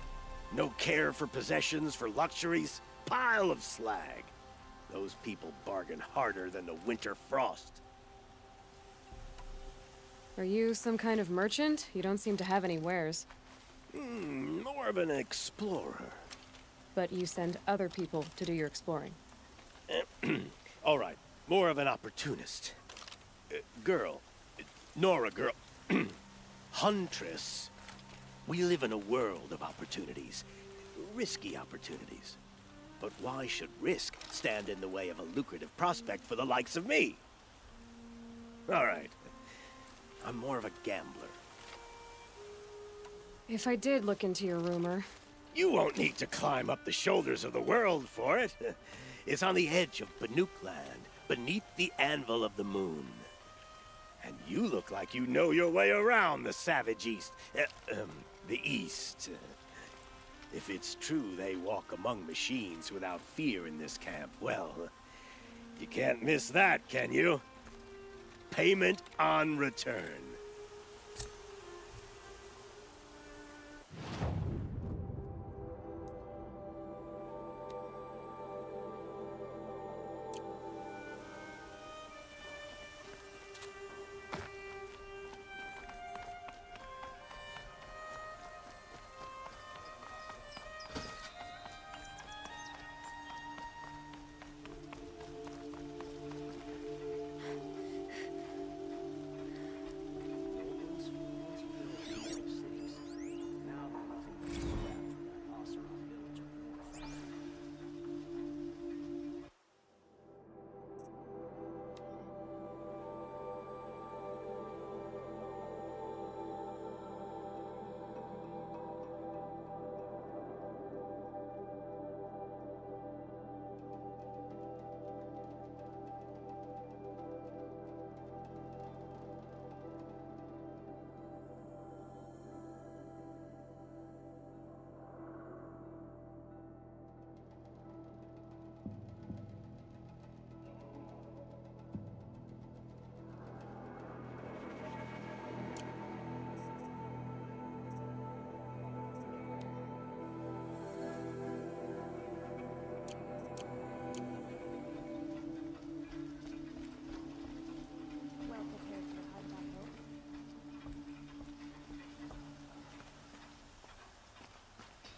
No care for possessions, for luxuries. Pile of slag. Those people bargain harder than the winter frost. Are you some kind of merchant? You don't seem to have any wares. More of an explorer. But you send other people to do your exploring. All right, more of an opportunist. Girl. Nora girl. Huntress. We live in a world of opportunities. Risky opportunities. But why should risk stand in the way of a lucrative prospect for the likes of me? All right. I'm more of a gambler. If I did look into your rumor... You won't need to climb up the shoulders of the world for it. It's on the edge of Banuk land, beneath the anvil of the moon. And you look like you know your way around the savage east. The east. If it's true they walk among machines without fear in this camp, well, you can't miss that, can you? Payment on return.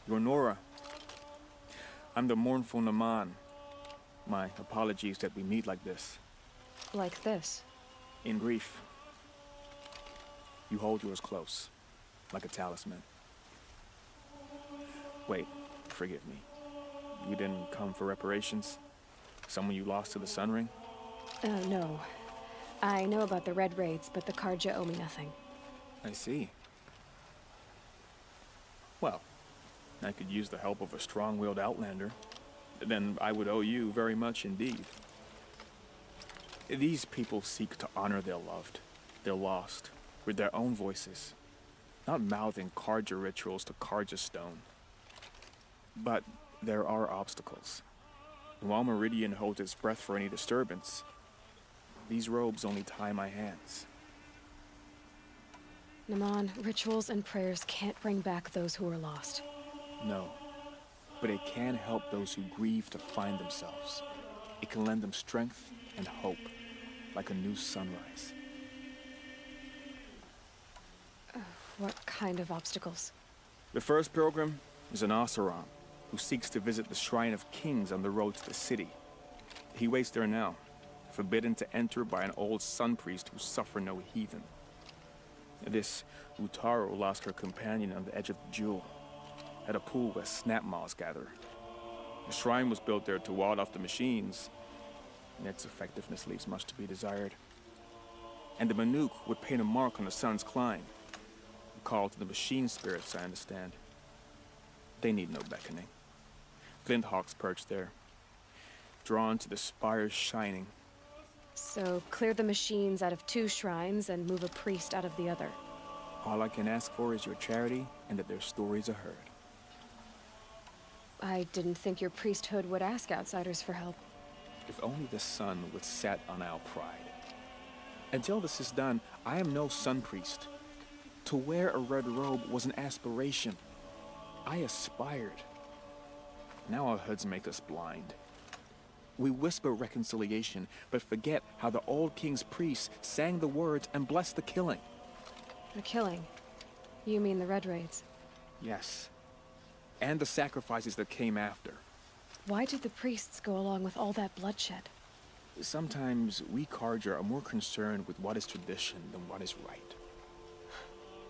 You're Nora. I'm the mournful Naman. My apologies that we meet like this. Like this? In grief. You hold yours close, like a talisman. Wait, forgive me. You didn't come for reparations? Someone you lost to the Sun Ring? No. I know about the Red Raids, but the Karja owe me nothing. I see. Well, I could use the help of a strong-willed outlander. Then I would owe you very much indeed. These people seek to honor their loved, their lost, with their own voices, not mouthing Karja rituals to Karja stone. But there are obstacles. And while Meridian holds its breath for any disturbance, these robes only tie my hands. Naman, rituals and prayers can't bring back those who are lost. No, but it can help those who grieve to find themselves. It can lend them strength and hope, like a new sunrise. What kind of obstacles? The first pilgrim is an Oseram, who seeks to visit the Shrine of Kings on the road to the city. He waits there now, forbidden to enter by an old sun priest who suffer no heathen. This Utaro lost her companion on the edge of the jewel, at a pool where snap moths gather. The shrine was built there to ward off the machines, and its effectiveness leaves much to be desired. And the Manuk would paint a mark on the sun's climb, a call to the machine spirits, I understand. They need no beckoning. Glint hawks perch there, drawn to the spire's shining. So, clear the machines out of 2 shrines and move a priest out of the other. All I can ask for is your charity and that their stories are heard. I didn't think your priesthood would ask outsiders for help. If only the sun would set on our pride. Until this is done, I am no sun priest. To wear a red robe was an aspiration. I aspired. Now our hoods make us blind. We whisper reconciliation, but forget how the old king's priests sang the words and blessed the killing. The killing? You mean the Red Raids? Yes. And the sacrifices that came after. Why did the priests go along with all that bloodshed? Sometimes we Carja are more concerned with what is tradition than what is right.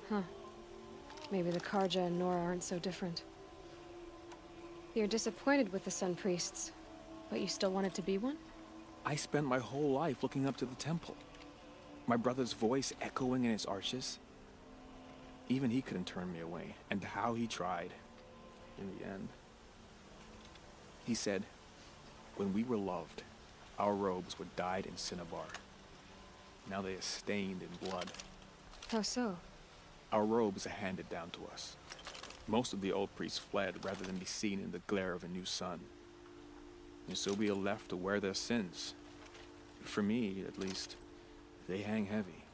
Huh. Maybe the Carja and Nora aren't so different. You're disappointed with the Sun Priests, but you still wanted to be one? I spent my whole life looking up to the temple. My brother's voice echoing in its arches. Even he couldn't turn me away, and how he tried. In the end. He said, when we were loved, our robes were dyed in cinnabar. Now they are stained in blood. How so? Our robes are handed down to us. Most of the old priests fled rather than be seen in the glare of a new sun. And so we are left to wear their sins. For me, at least, they hang heavy.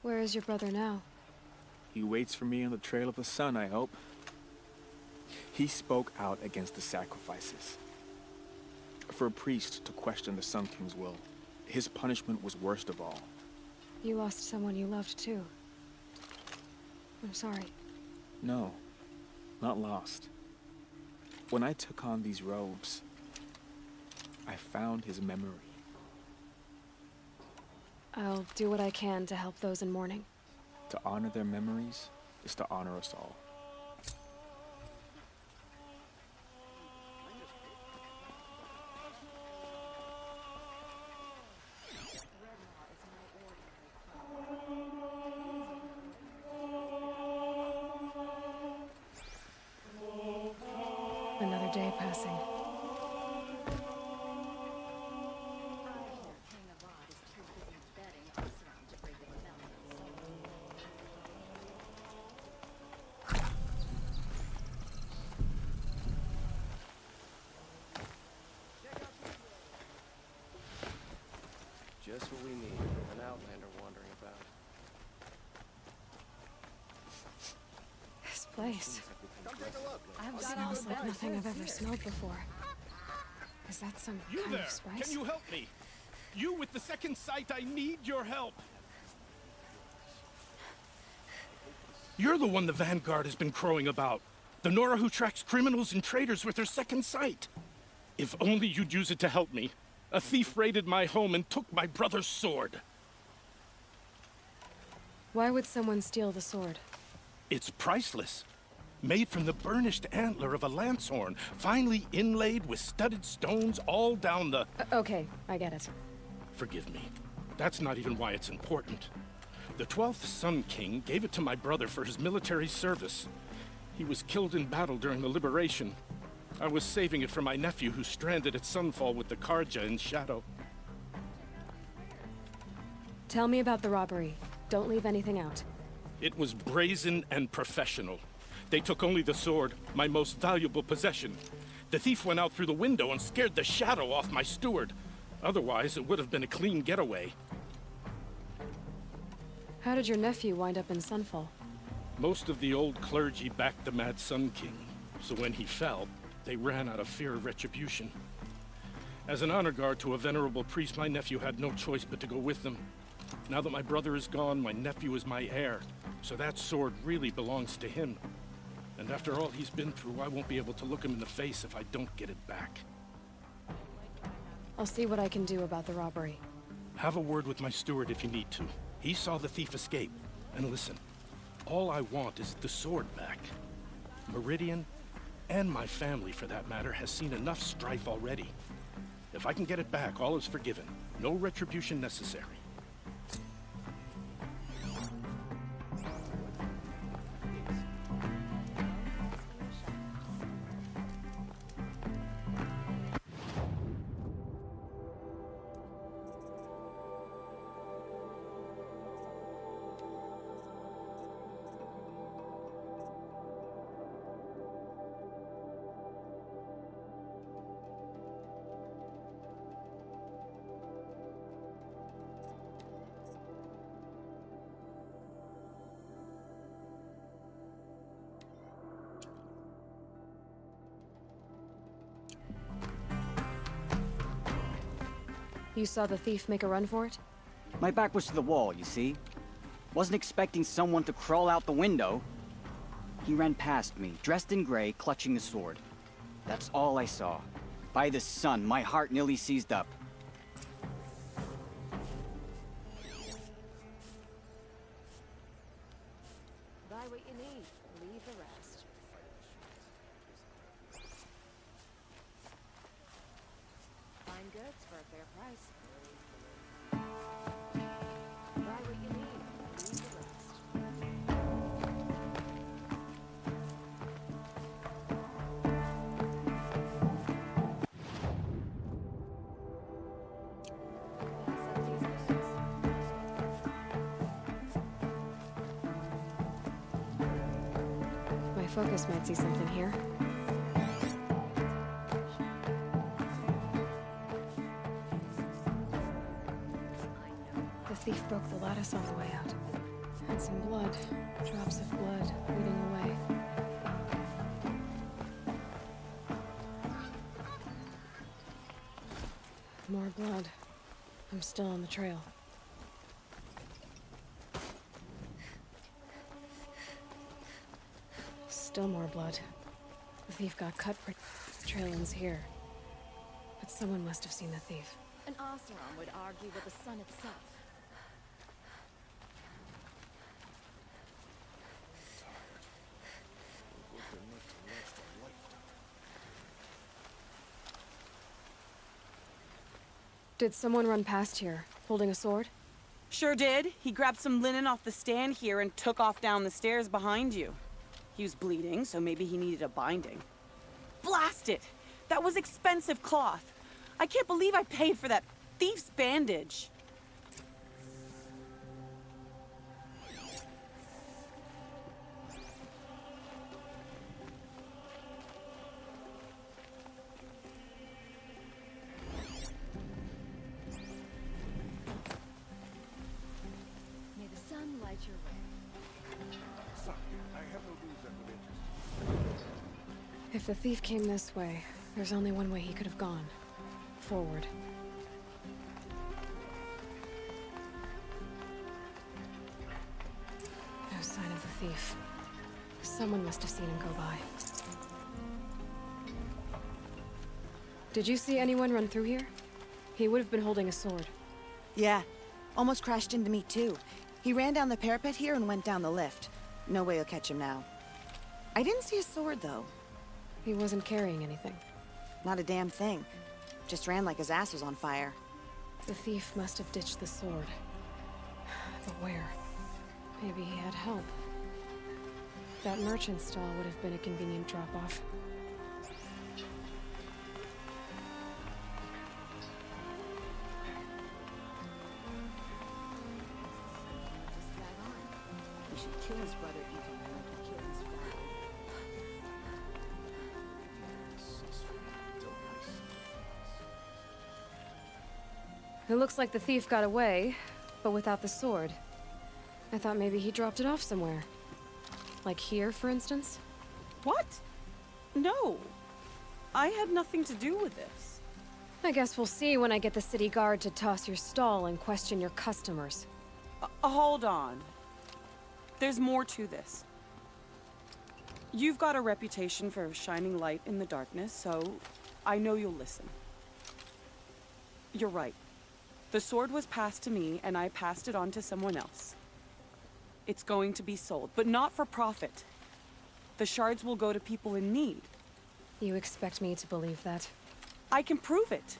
Where is your brother now? He waits for me on the trail of the sun, I hope. He spoke out against the sacrifices. For a priest to question the Sun King's will, his punishment was worst of all. You lost someone you loved too. I'm sorry. No, not lost. When I took on these robes, I found his memory. I'll do what I can to help those in mourning. To honor their memories is to honor us all. Another day passing. Just what we need. An outlander wandering about. This place. Smells like nothing I've ever smelled before. Is that some kind of spice? Can you help me? You with the second sight, I need your help. You're the one the Vanguard has been crowing about. The Nora who tracks criminals and traitors with her second sight. If only you'd use it to help me. A thief raided my home and took my brother's sword. Why would someone steal the sword? It's priceless. Made from the burnished antler of a lancehorn, finely inlaid with studded stones all down the... Okay, I get it. Forgive me. That's not even why it's important. The 12th Sun King gave it to my brother for his military service. He was killed in battle during the Liberation. I was saving it for my nephew who's stranded at Sunfall with the Carja in Shadow. Tell me about the robbery. Don't leave anything out. It was brazen and professional. They took only the sword, my most valuable possession. The thief went out through the window and scared the shadow off my steward. Otherwise, it would have been a clean getaway. How did your nephew wind up in Sunfall? Most of the old clergy backed the Mad Sun King, so when he fell, they ran out of fear of retribution. As an honor guard to a venerable priest, my nephew had no choice but to go with them. Now that my brother is gone, my nephew is my heir, so that sword really belongs to him. And after all he's been through, I won't be able to look him in the face if I don't get it back. I'll see what I can do about the robbery. Have a word with my steward if you need to. He saw the thief escape. And listen, all I want is the sword back. Meridian, and my family for that matter, has seen enough strife already. If I can get it back, all is forgiven. No retribution necessary. You saw the thief make a run for it? My back was to the wall, you see? Wasn't expecting someone to crawl out the window. He ran past me, dressed in gray, clutching the sword. That's all I saw. By the sun, my heart nearly seized up. Buy what you need, leave the rest. Find goods for a fair price. Buy what you need, leave the rest. My focus might see something here. The thief broke the lattice on the way out. And some blood. Drops of blood leading away. More blood. I'm still on the trail. Still more blood. The thief got cut. The trail ends here. But someone must have seen the thief. An Oseram would argue with the sun itself. Did someone run past here, holding a sword? Sure did. He grabbed some linen off the stand here and took off down the stairs behind you. He was bleeding, so maybe he needed a binding. Blast it! That was expensive cloth. I can't believe I paid for that thief's bandage. May the sun light your way. If the thief came this way, there's only one way he could have gone. Forward. No sign of the thief. Someone must have seen him go by. Did you see anyone run through here? He would have been holding a sword. Yeah. Almost crashed into me, too. He ran down the parapet here and went down the lift. No way you'll catch him now. I didn't see a sword, though. He wasn't carrying anything. Not a damn thing. Just ran like his ass was on fire. The thief must have ditched the sword. But where? Maybe he had help. That merchant stall would have been a convenient drop-off. He should kill his brother even like he killed his father. It looks like the thief got away, but without the sword. I thought maybe he dropped it off somewhere. Like here, for instance? What? No. I had nothing to do with this. I guess we'll see when I get the city guard to toss your stall and question your customers. Hold on. There's more to this. You've got a reputation for shining light in the darkness, so I know you'll listen. You're right. The sword was passed to me, and I passed it on to someone else. It's going to be sold, but not for profit. The shards will go to people in need. You expect me to believe that? I can prove it.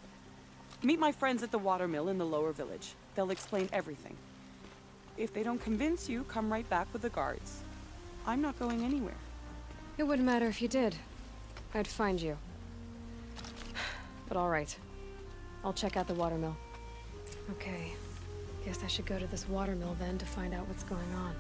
Meet my friends at the watermill in the lower village. They'll explain everything. If they don't convince you, come right back with the guards. I'm not going anywhere. It wouldn't matter if you did. I'd find you. But all right. I'll check out the watermill. Okay. Guess I should go to this watermill then to find out what's going on.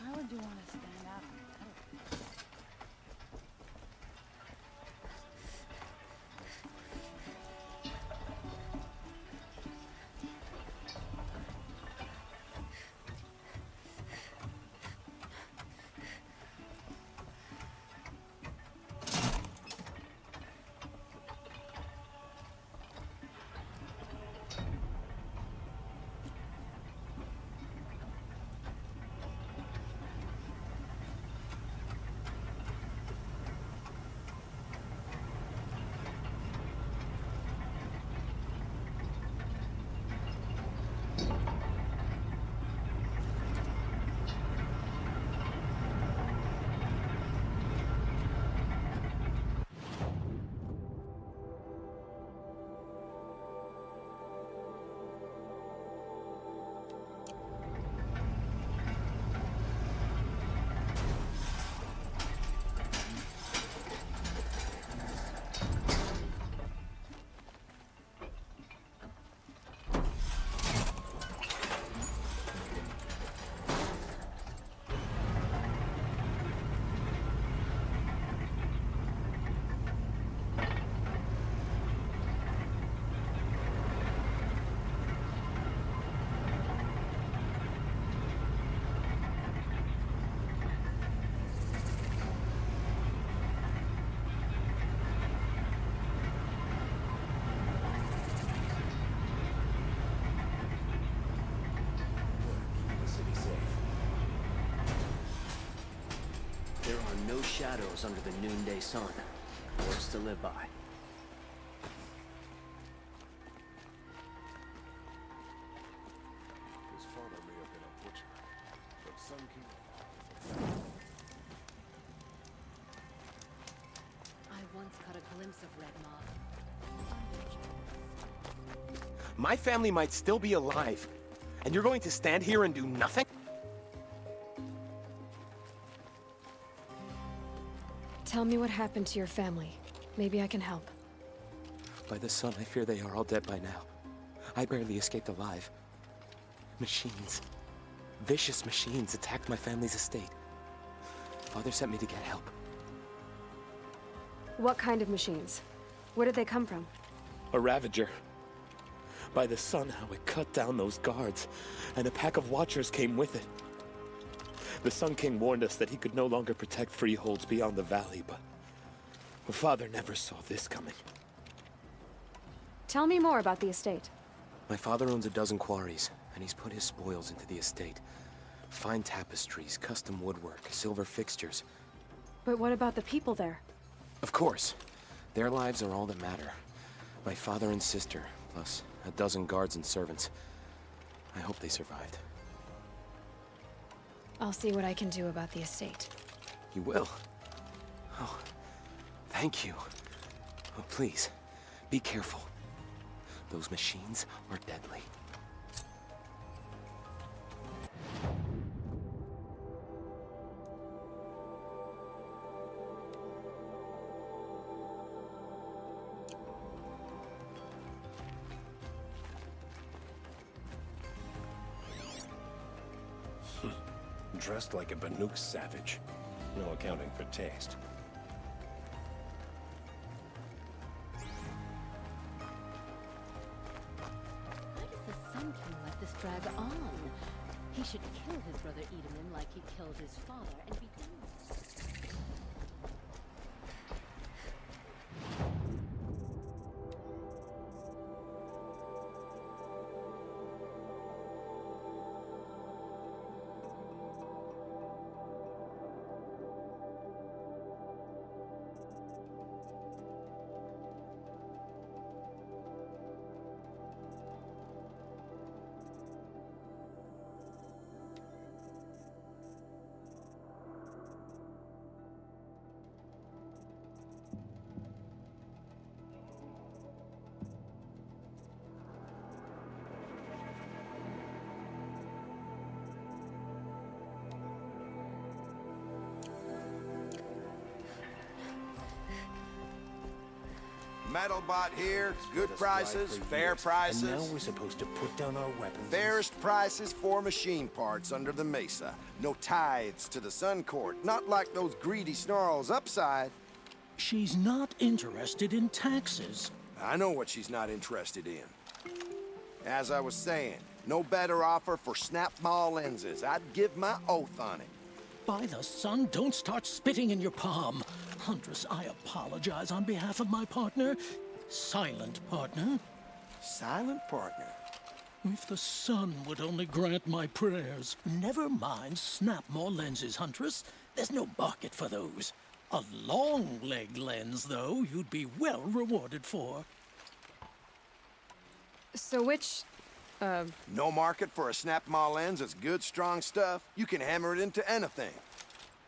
Why would you want to stand out? There are no shadows under the noonday sun. Words to live by. His father may have been a butcher, but Sun King... I once caught a glimpse of Red Moth. My family might still be alive, and you're going to stand here and do nothing? Tell me what happened to your family. Maybe I can help. By the sun, I fear they are all dead by now. I barely escaped alive. Machines. Vicious machines attacked my family's estate. Father sent me to get help. What kind of machines? Where did they come from? A Ravager. By the sun, how it cut down those guards, and a pack of watchers came with it. The Sun King warned us that he could no longer protect freeholds beyond the valley, but Father never saw this coming. Tell me more about the estate. My father owns a dozen quarries, and he's put his spoils into the estate. Fine tapestries, custom woodwork, silver fixtures. But what about the people there? Of course. Their lives are all that matter. My father and sister, plus a dozen guards and servants. I hope they survived. I'll see what I can do about the estate. You will? Oh, thank you. Oh, please, be careful. Those machines are deadly. Dressed like a Banuk savage. No accounting for taste. Why does the Sun King let this drag on? He should kill his brother Edaman like he killed his father and be done with it. Metalbot here, good prices, fair prices. And now we're supposed to put down our weapons. Fairest prices for machine parts under the mesa. No tithes to the Sun Court, not like those greedy snarls upside. She's not interested in taxes. I know what she's not interested in. As I was saying, no better offer for snap-maw lenses. I'd give my oath on it. By the sun, don't start spitting in your palm. Huntress, I apologize on behalf of my partner. Silent partner. Silent partner? If the sun would only grant my prayers. Never mind snap-maw lenses, Huntress. There's no market for those. A long-leg lens, though, you'd be well rewarded for. So which, No market for a snap-maw lens that's good, strong stuff. You can hammer it into anything.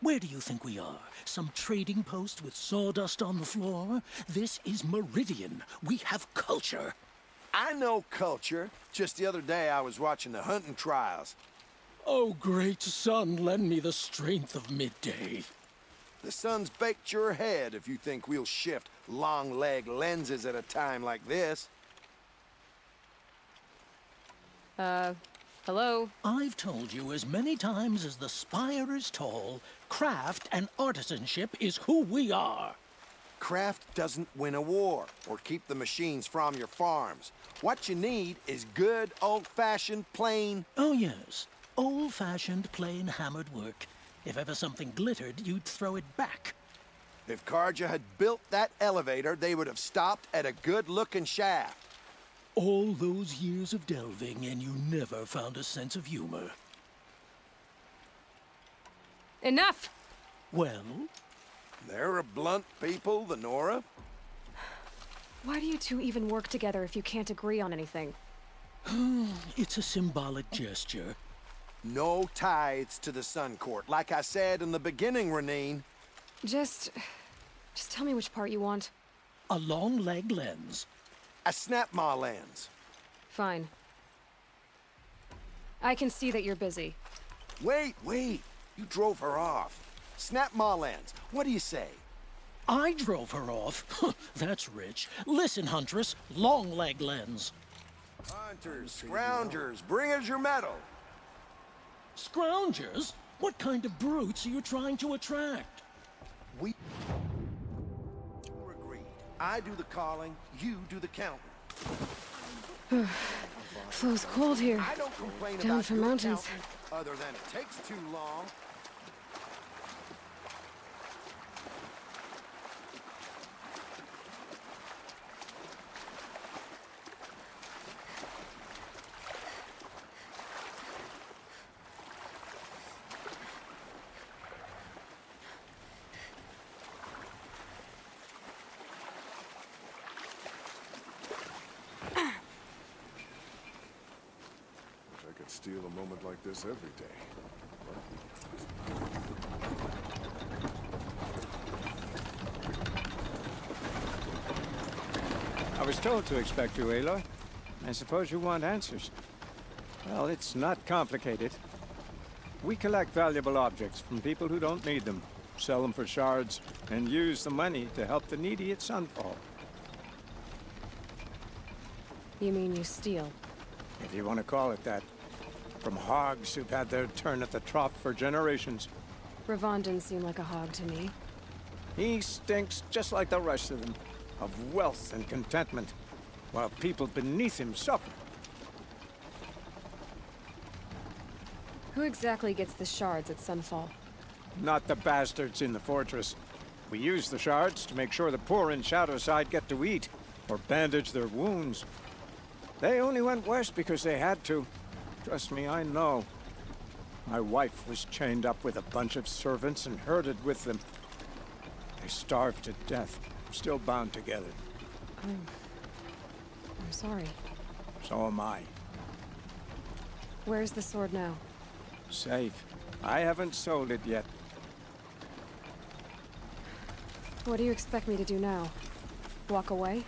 Where do you think we are? Some trading post with sawdust on the floor? This is Meridian. We have culture. I know culture. Just the other day I was watching the hunting trials. Oh, great sun, lend me the strength of midday. The sun's baked your head if you think we'll shift long-leg lenses at a time like this. Hello? I've told you as many times as the spire is tall, craft and artisanship is who we are. Craft doesn't win a war or keep the machines from your farms. What you need is good, old-fashioned, plain... Oh, yes. Old-fashioned, plain hammered work. If ever something glittered, you'd throw it back. If Karja had built that elevator, they would have stopped at a good-looking shaft. All those years of delving, and you never found a sense of humor. Enough! Well? They're a blunt people, the Nora. Why do you two even work together if you can't agree on anything? It's a symbolic gesture. No tithes to the Sun Court, like I said in the beginning, Renine. Just tell me which part you want. A long-leg lens. A snap-maw lens. Fine. I can see that you're busy. Wait. You drove her off. Snap-maw lens. What do you say? I drove her off? That's rich. Listen, Huntress. Long-leg lens. Hunters, scroungers, bring us your metal. Scroungers? What kind of brutes are you trying to attract? We agreed. I do the calling, you do the counting. Flo's cold here. I don't complain Down about from your mountains. counting, other than it takes too long. I could steal a moment like this every day. I was told to expect you, Aloy. I suppose you want answers. Well, it's not complicated. We collect valuable objects from people who don't need them, sell them for shards, and use the money to help the needy at Sunfall. You mean you steal? If you want to call it that. from hogs who've had their turn at the trough for generations. Ravon didn't seem like a hog to me. He stinks just like the rest of them, of wealth and contentment, while people beneath him suffer. Who exactly gets the shards at Sunfall? Not the bastards in the fortress. We use the shards to make sure the poor in Shadowside get to eat, or bandage their wounds. They only went west because they had to. Trust me, I know. My wife was chained up with a bunch of servants and herded with them. They starved to death, still bound together. I'm sorry. So am I. Where's the sword now? Safe. I haven't sold it yet. What do you expect me to do now? Walk away?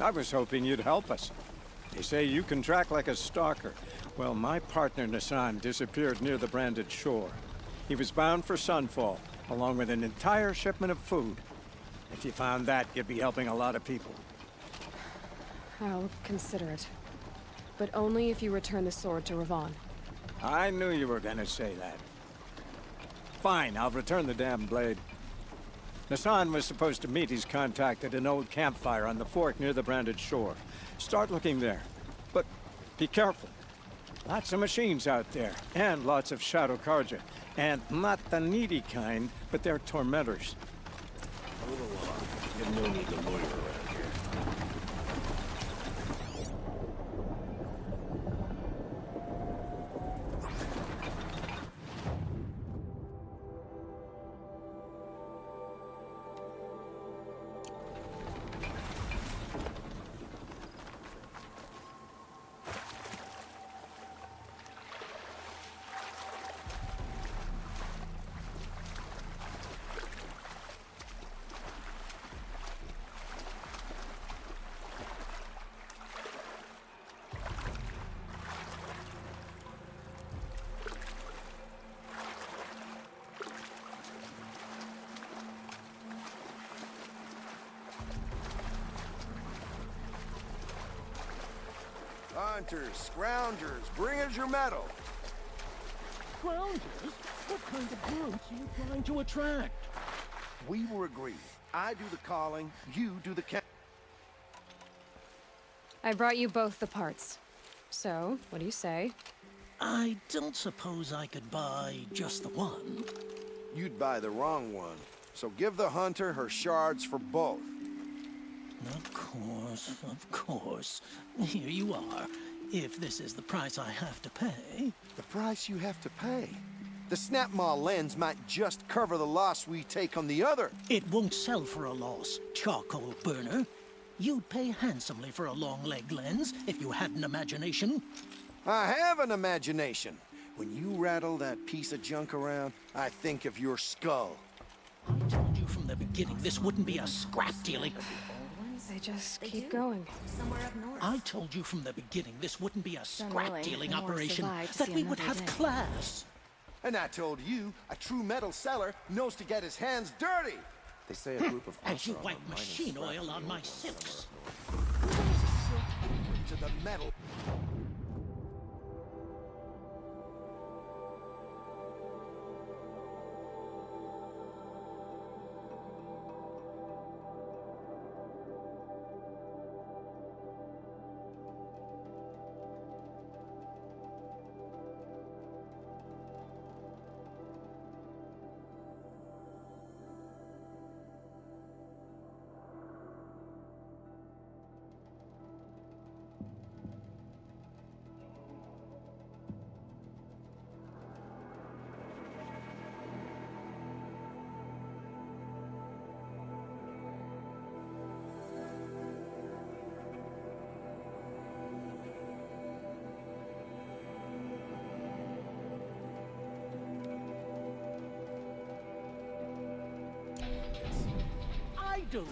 I was hoping you'd help us. They say you can track like a stalker. Well, my partner Nassan disappeared near the branded shore. He was bound for Sunfall, along with an entire shipment of food. If you found that, you'd be helping a lot of people. I'll consider it. But only if you return the sword to Ravon. I knew you were gonna say that. Fine, I'll return the damn blade. Nassan was supposed to meet his contact at an old campfire on the fork near the branded shore. Start looking there. But be careful. Lots of machines out there, and lots of Shadow Karja. And not the needy kind, but they're tormentors. Move along. You have no need to loiter around here. Hunters, scroungers, bring us your metal. Scroungers? What kind of groups are you trying to attract? We were agreed. I do the calling, you do the I brought you both the parts. So, what do you say? I don't suppose I could buy just the one. You'd buy the wrong one. So give the hunter her shards for both. Of course. Here you are. If this is the price I have to pay. The price you have to pay? The Snapmaw lens might just cover the loss we take on the other. It won't sell for a loss, charcoal burner. You'd pay handsomely for a long-leg lens if you had an imagination. I have an imagination. When you rattle that piece of junk around, I think of your skull. I told you from the beginning this wouldn't be a scrap dealing. They just keep going. I told you from the beginning this wouldn't be a scrap dealing operation, that we would have class. And I told you, a true metal seller knows to get his hands dirty. They say a group of as you wipe machine oil on my silks. To the metal. I do.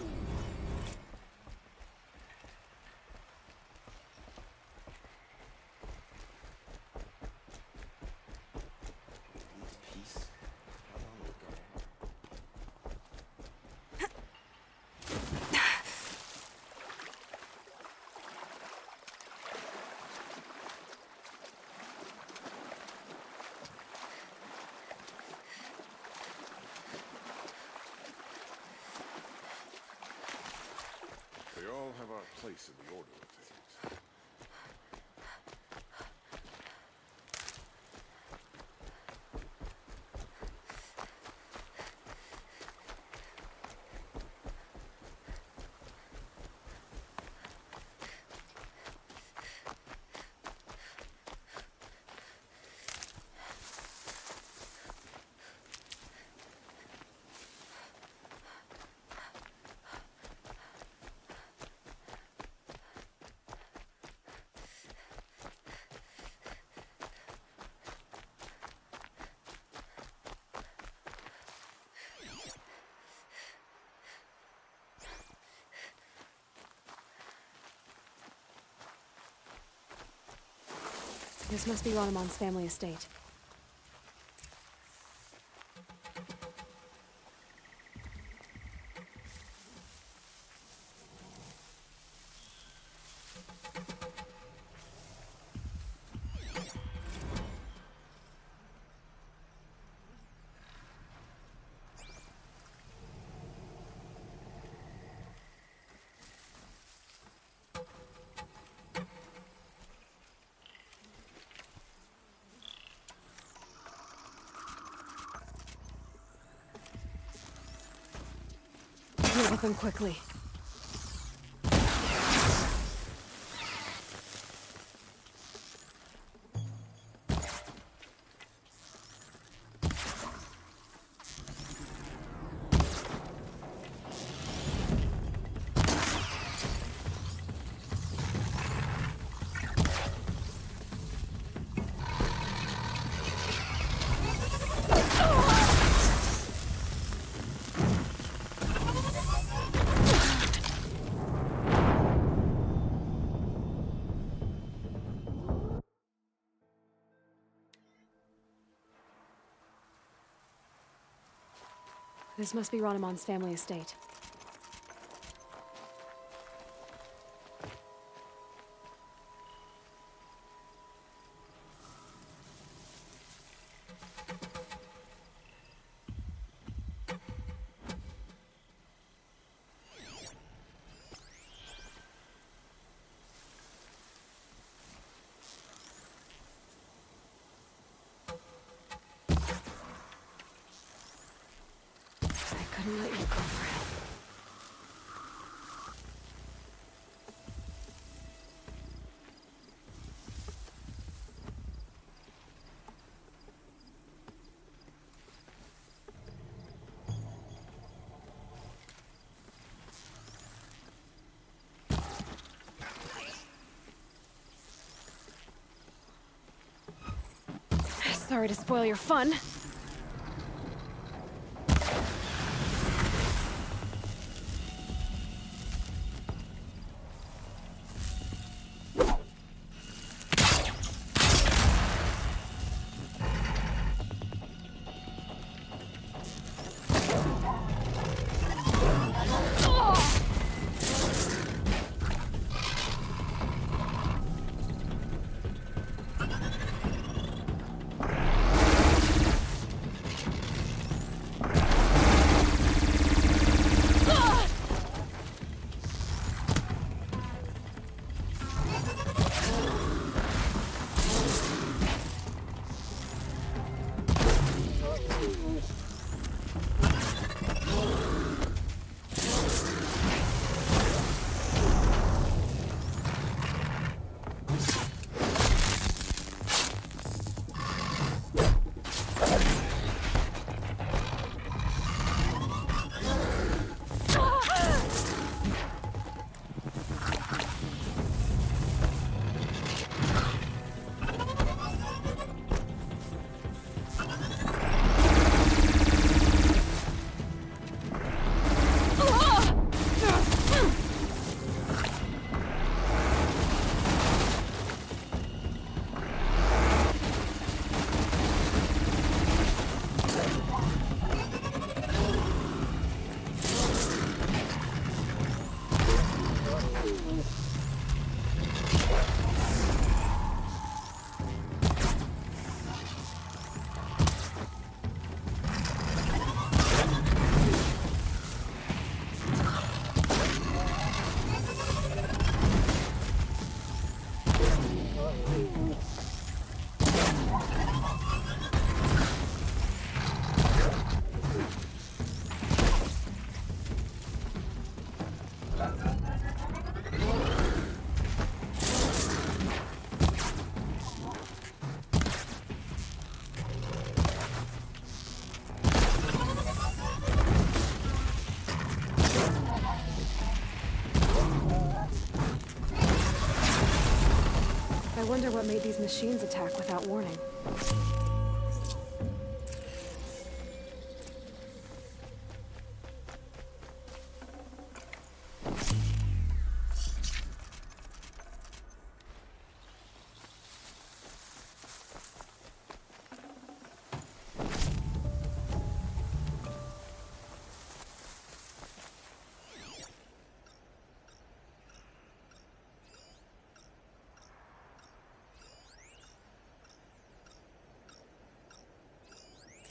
my place in the order of things. This must be Ronamon's family estate. Deal with them quickly. This must be Ronamon's family estate. I couldn't let you go for him. Sorry to spoil your fun. wonder what made these machines attack without warning.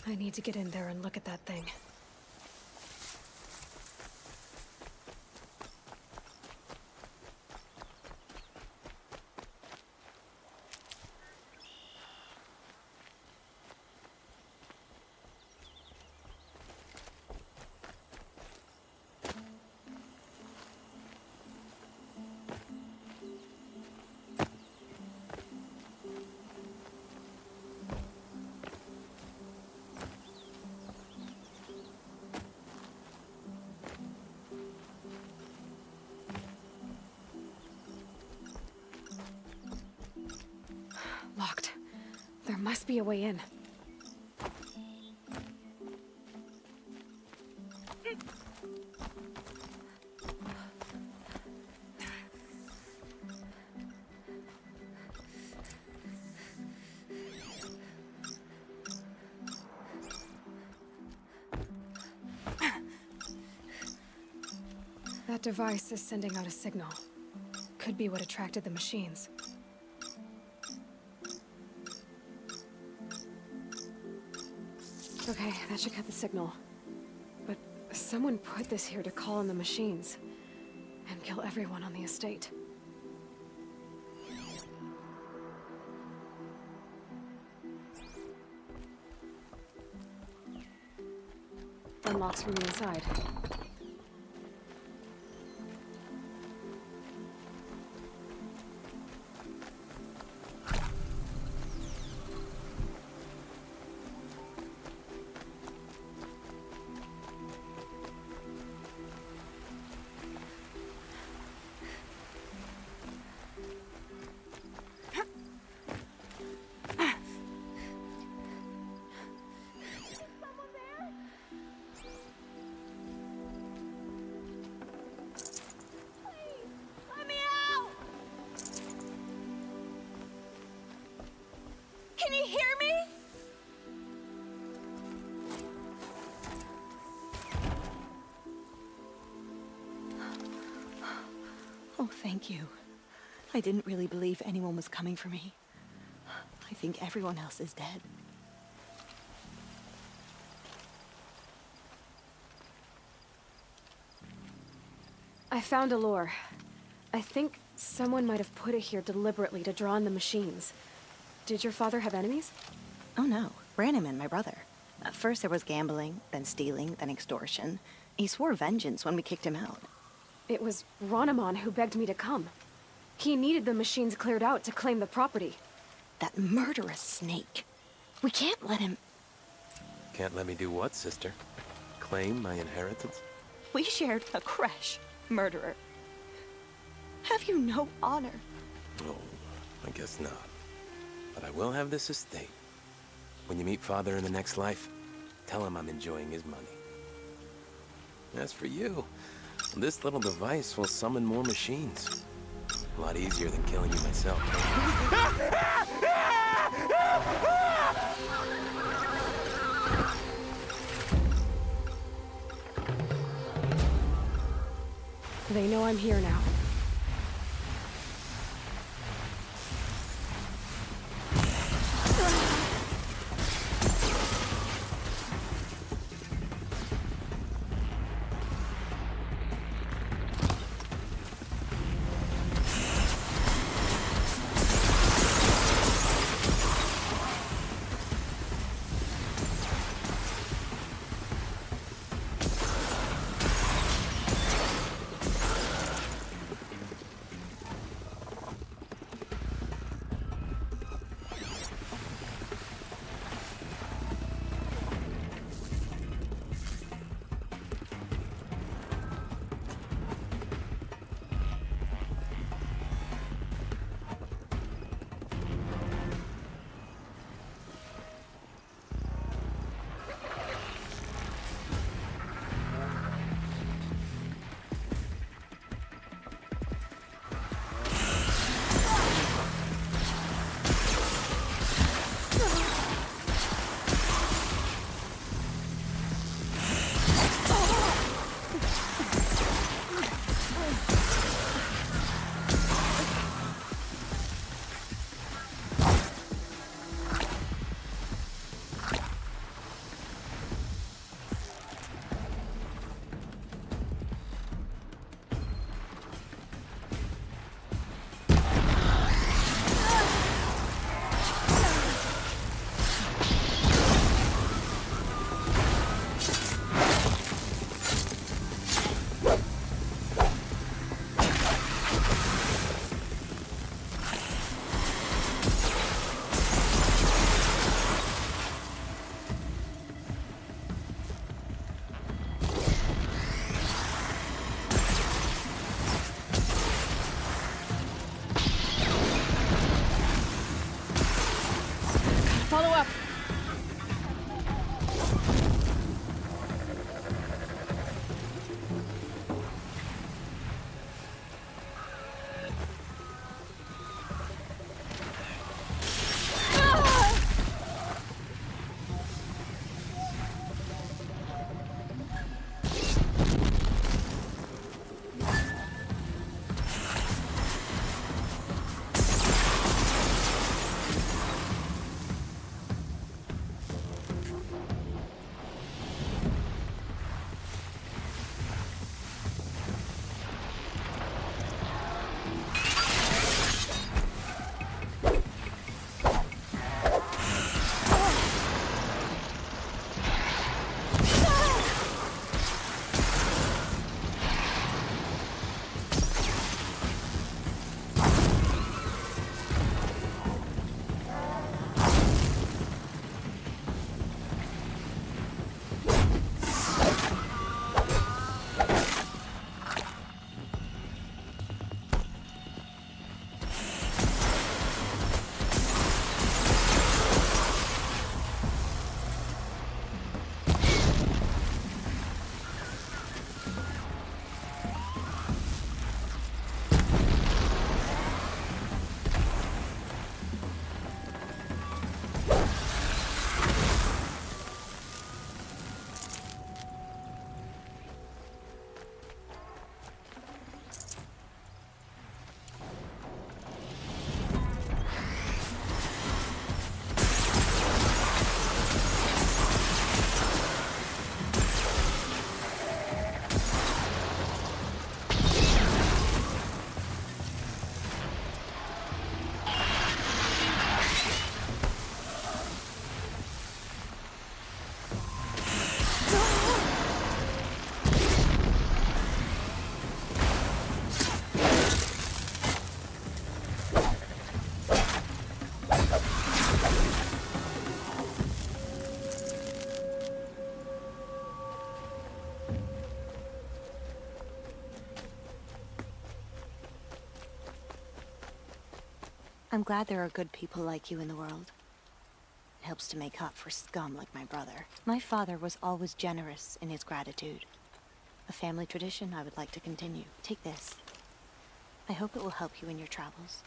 I need to get in there and look at that thing. Locked. There must be a way in. That device is sending out a signal. Could be what attracted the machines. Okay, that should cut the signal. But someone put this here to call in the machines and kill everyone on the estate. Unlocks from the inside. Can you hear me? Oh, thank you. I didn't really believe anyone was coming for me. I think everyone else is dead. I found a lure. I think someone might have put it here deliberately to draw in the machines. Did your father have enemies? Oh no, Branham and my brother. First there was gambling, then stealing, then extortion. He swore vengeance when we kicked him out. It was Ronamon who begged me to come. He needed the machines cleared out to claim the property. That murderous snake. We can't let him... Can't let me do what, sister? Claim my inheritance? We shared a creche, murderer. Have you no honor? Oh, I guess not. But I will have this estate. When you meet Father in the next life, tell him I'm enjoying his money. As for you, this little device will summon more machines. A lot easier than killing you myself. They know I'm here now. I'm glad there are good people like you in the world. It helps to make up for scum like my brother. My father was always generous in his gratitude. A family tradition I would like to continue. Take this. I hope it will help you in your travels.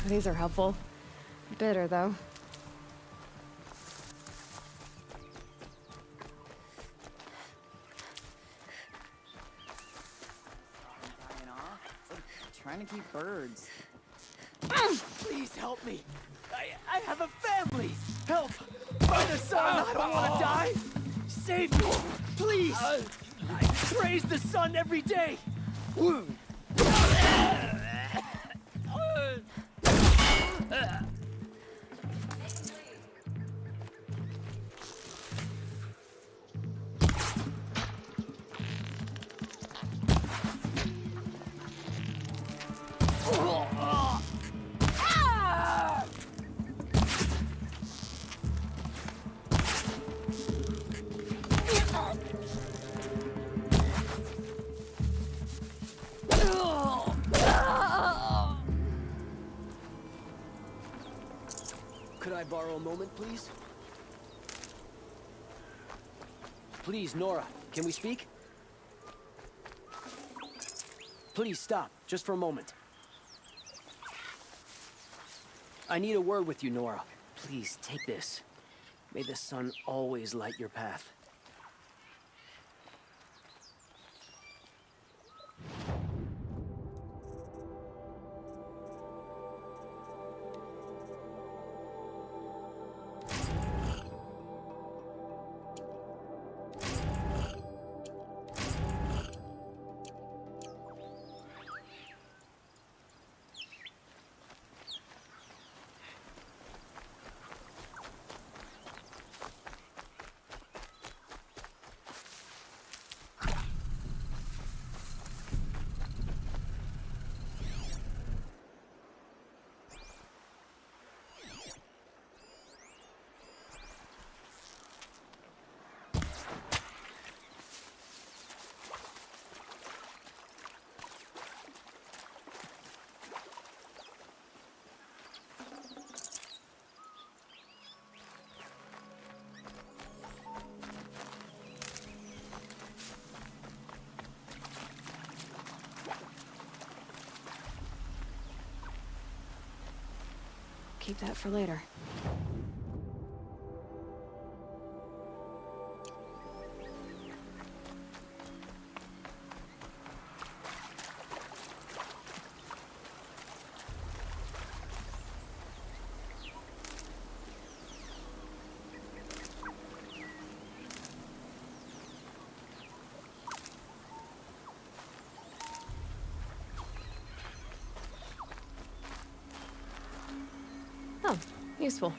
These are helpful. Bitter, though. Trying to keep birds. Please help me. I have a family. Help. By the sun, I don't want to die. Save me, please. I praise the sun every day. Could I borrow a moment, please? Please, Nora, can we speak? Please stop, just for a moment. I need a word with you, Nora. Please, take this. May the sun always light your path. Keep that for later. Oh, useful.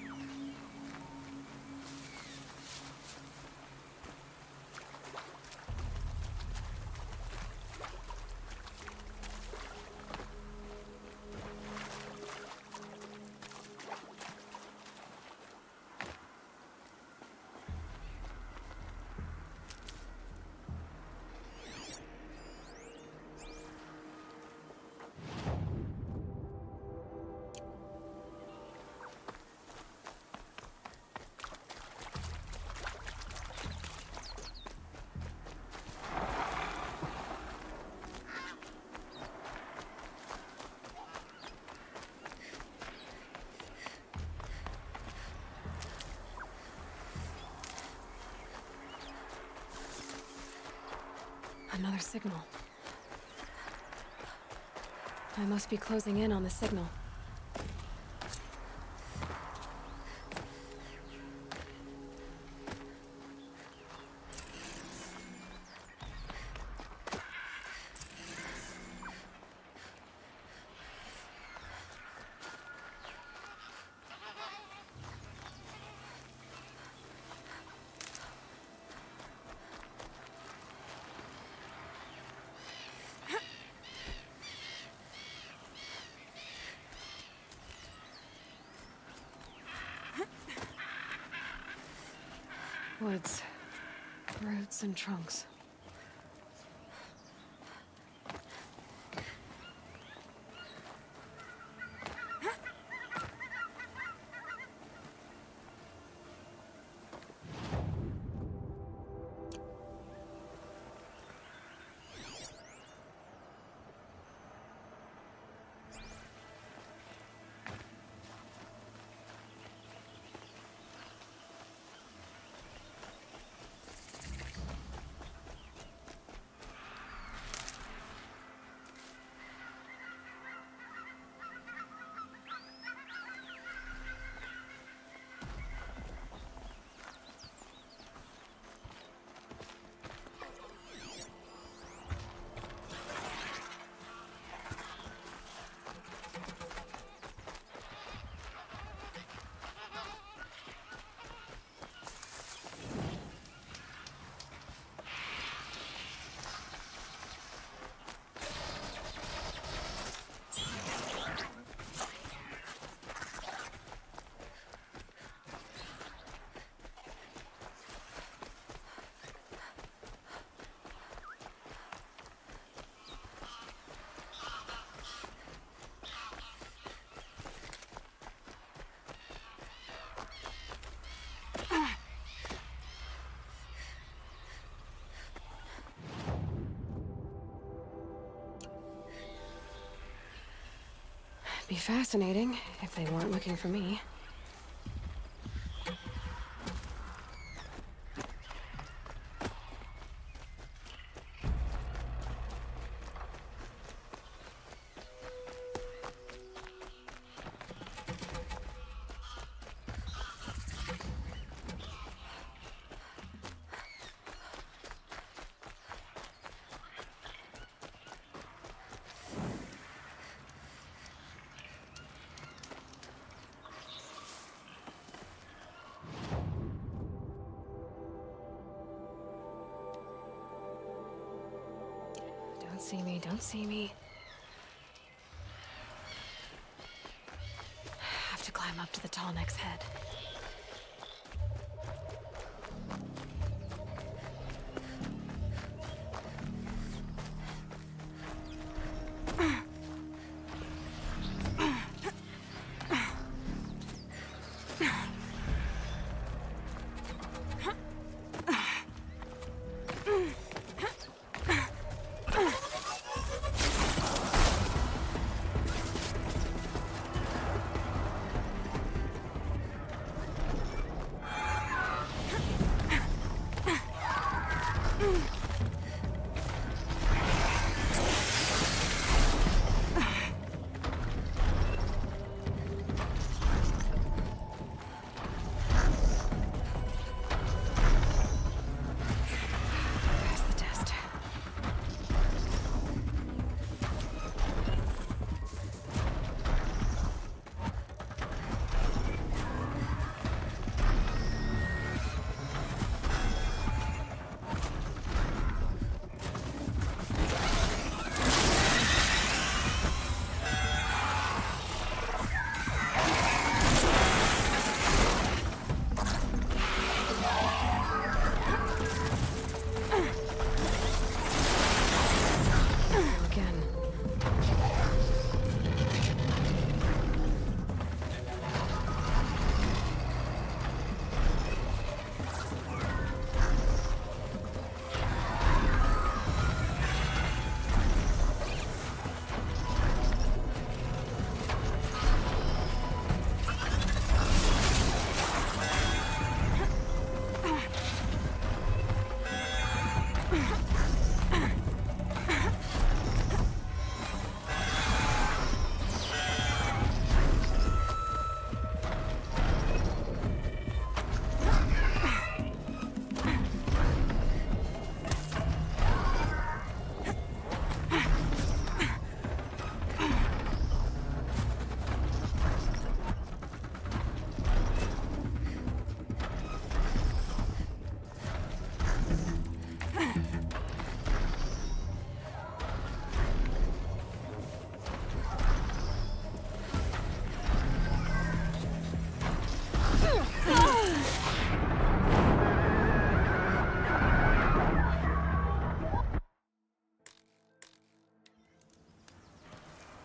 Another signal. I must be closing in on the signal. Woods, roots and trunks. Be fascinating if they weren't looking for me. Don't see me, don't see me. Have to climb up to the tall neck's head.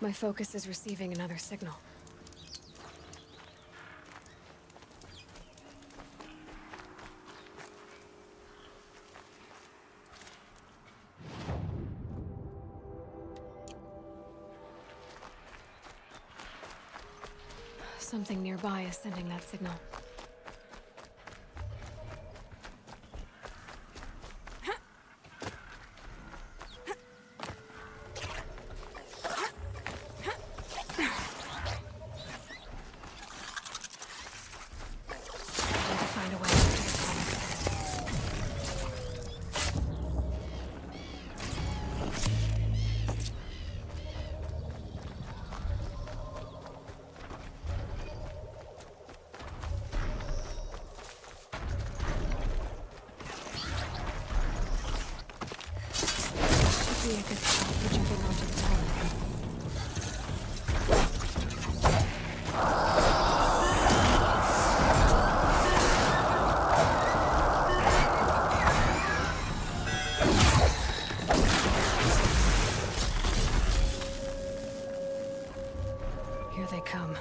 My focus is receiving another signal. Something nearby is sending that signal. Be a good spot for jumping onto the tower. Here they come.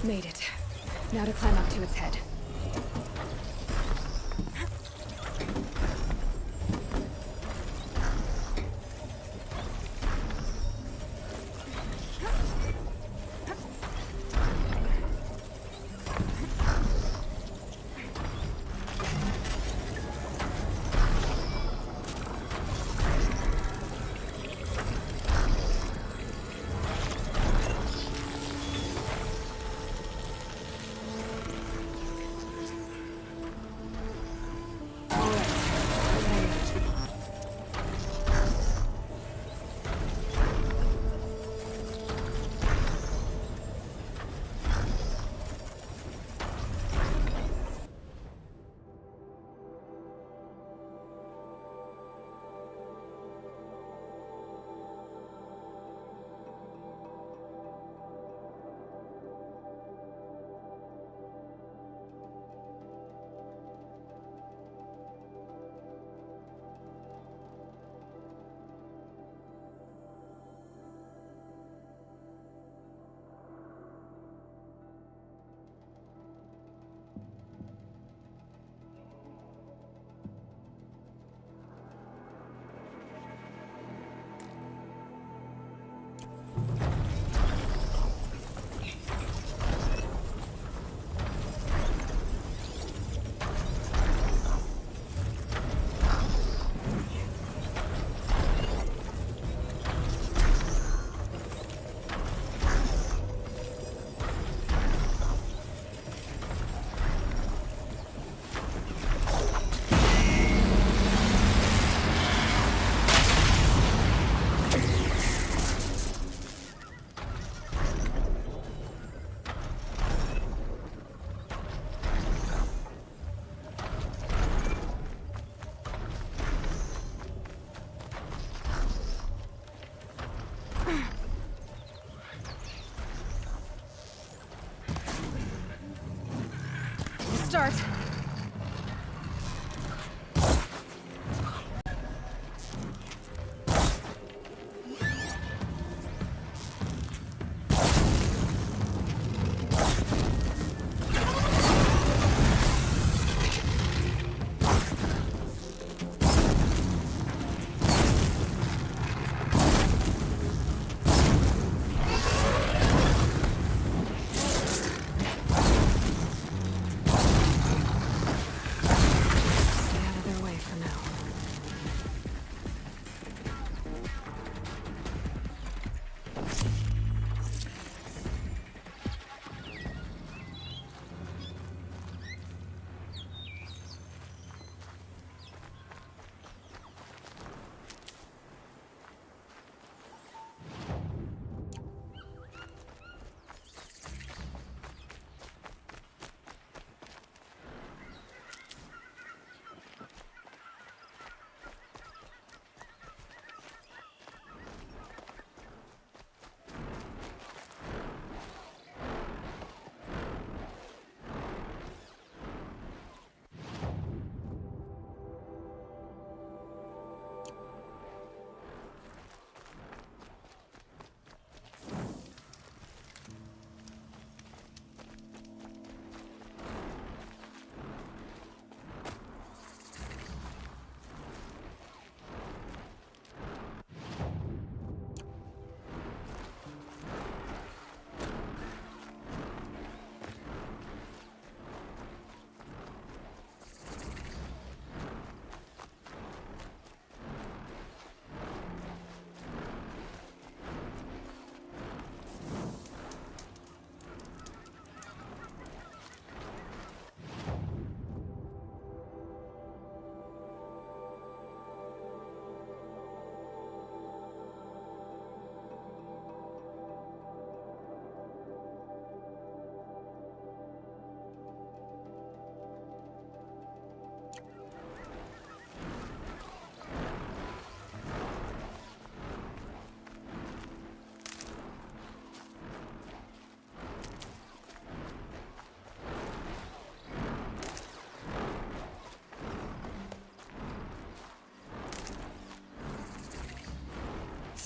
Made it. Now to climb up to its head.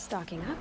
Stocking up.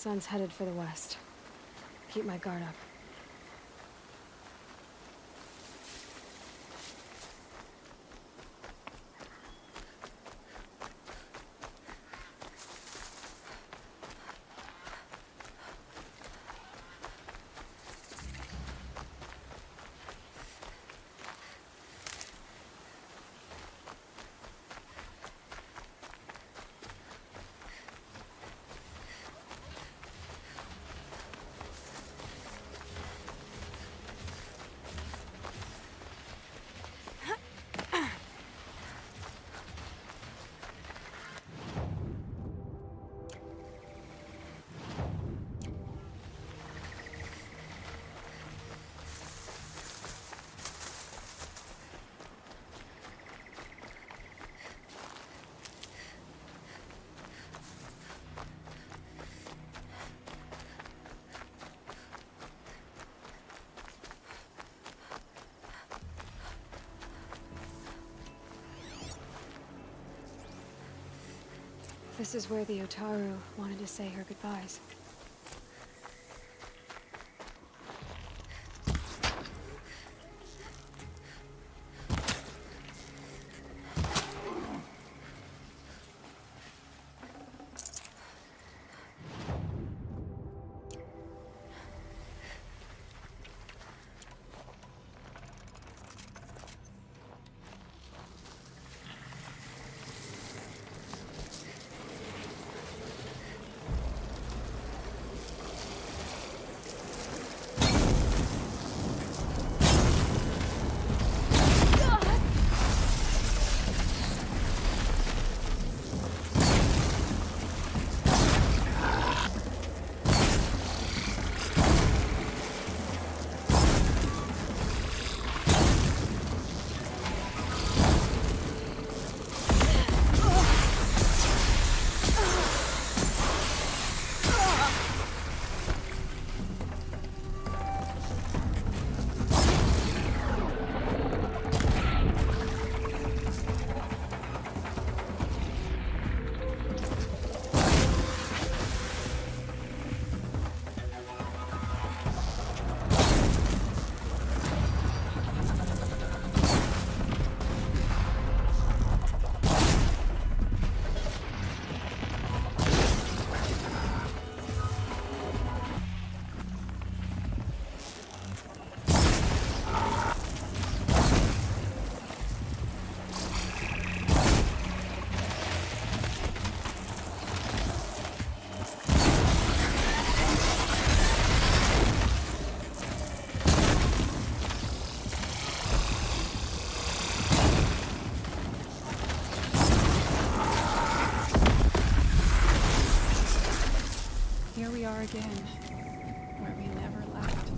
Sun's headed for the west. Keep my guard up. This is where the Otaru wanted to say her goodbyes. Here we are again, where we never left.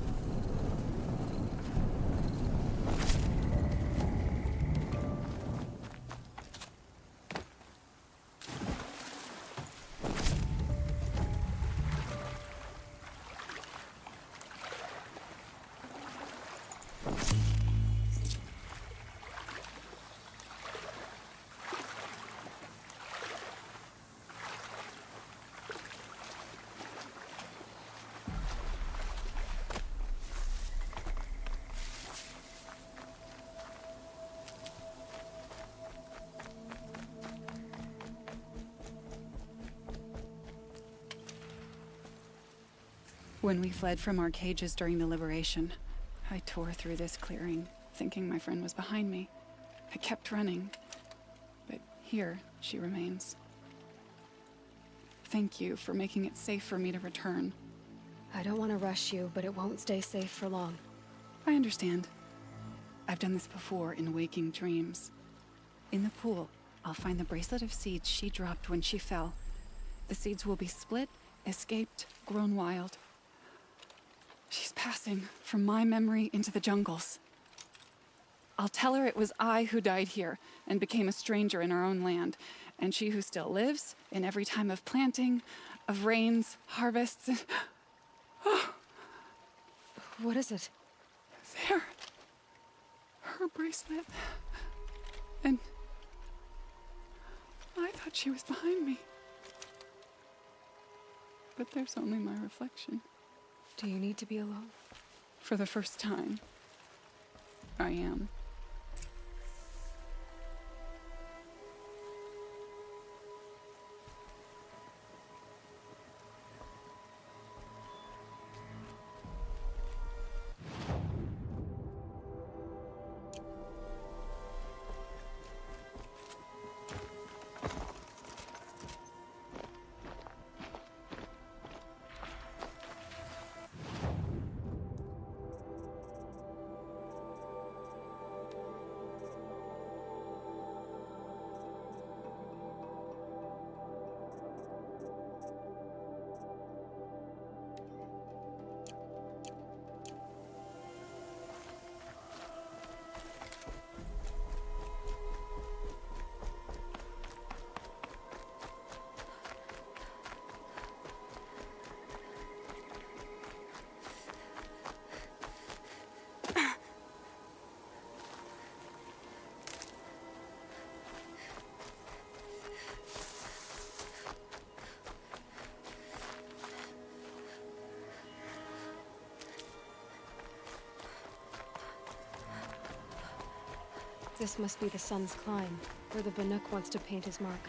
When we fled from our cages during the liberation, I tore through this clearing, thinking my friend was behind me. I kept running, but here she remains. Thank you for making it safe for me to return. I don't want to rush you, but it won't stay safe for long. I understand. I've done this before in waking dreams. In the pool, I'll find the bracelet of seeds she dropped when she fell. The seeds will be split, escaped, grown wild. She's passing from my memory into the jungles. I'll tell her it was I who died here and became a stranger in our own land, and she who still lives in every time of planting, of rains, harvests, and... What is it? There. Her bracelet. And... I thought she was behind me. But there's only my reflection. Do you need to be alone? For the first time, I am. This must be the sun's climb, where the Banuk wants to paint his mark.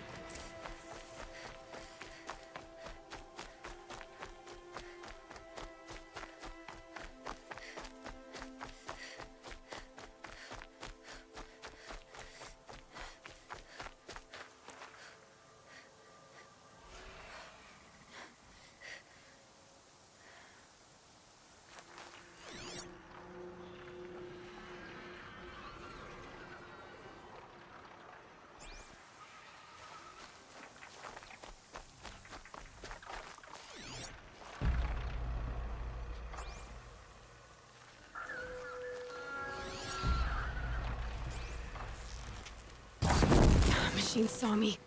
Machine saw me.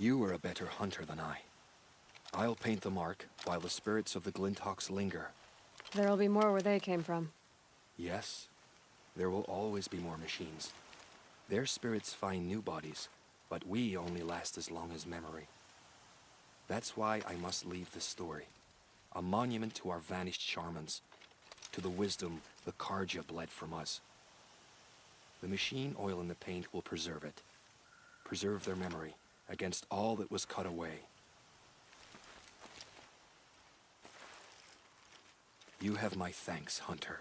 You are a better hunter than I. I'll paint the mark while the spirits of the Glinthawks linger. There'll be more where they came from. Yes, there will always be more machines. Their spirits find new bodies, but we only last as long as memory. That's why I must leave this story. A monument to our vanished shamans, to the wisdom the Karja bled from us. The machine oil in the paint will preserve it. Preserve their memory against all that was cut away. You have my thanks, Hunter.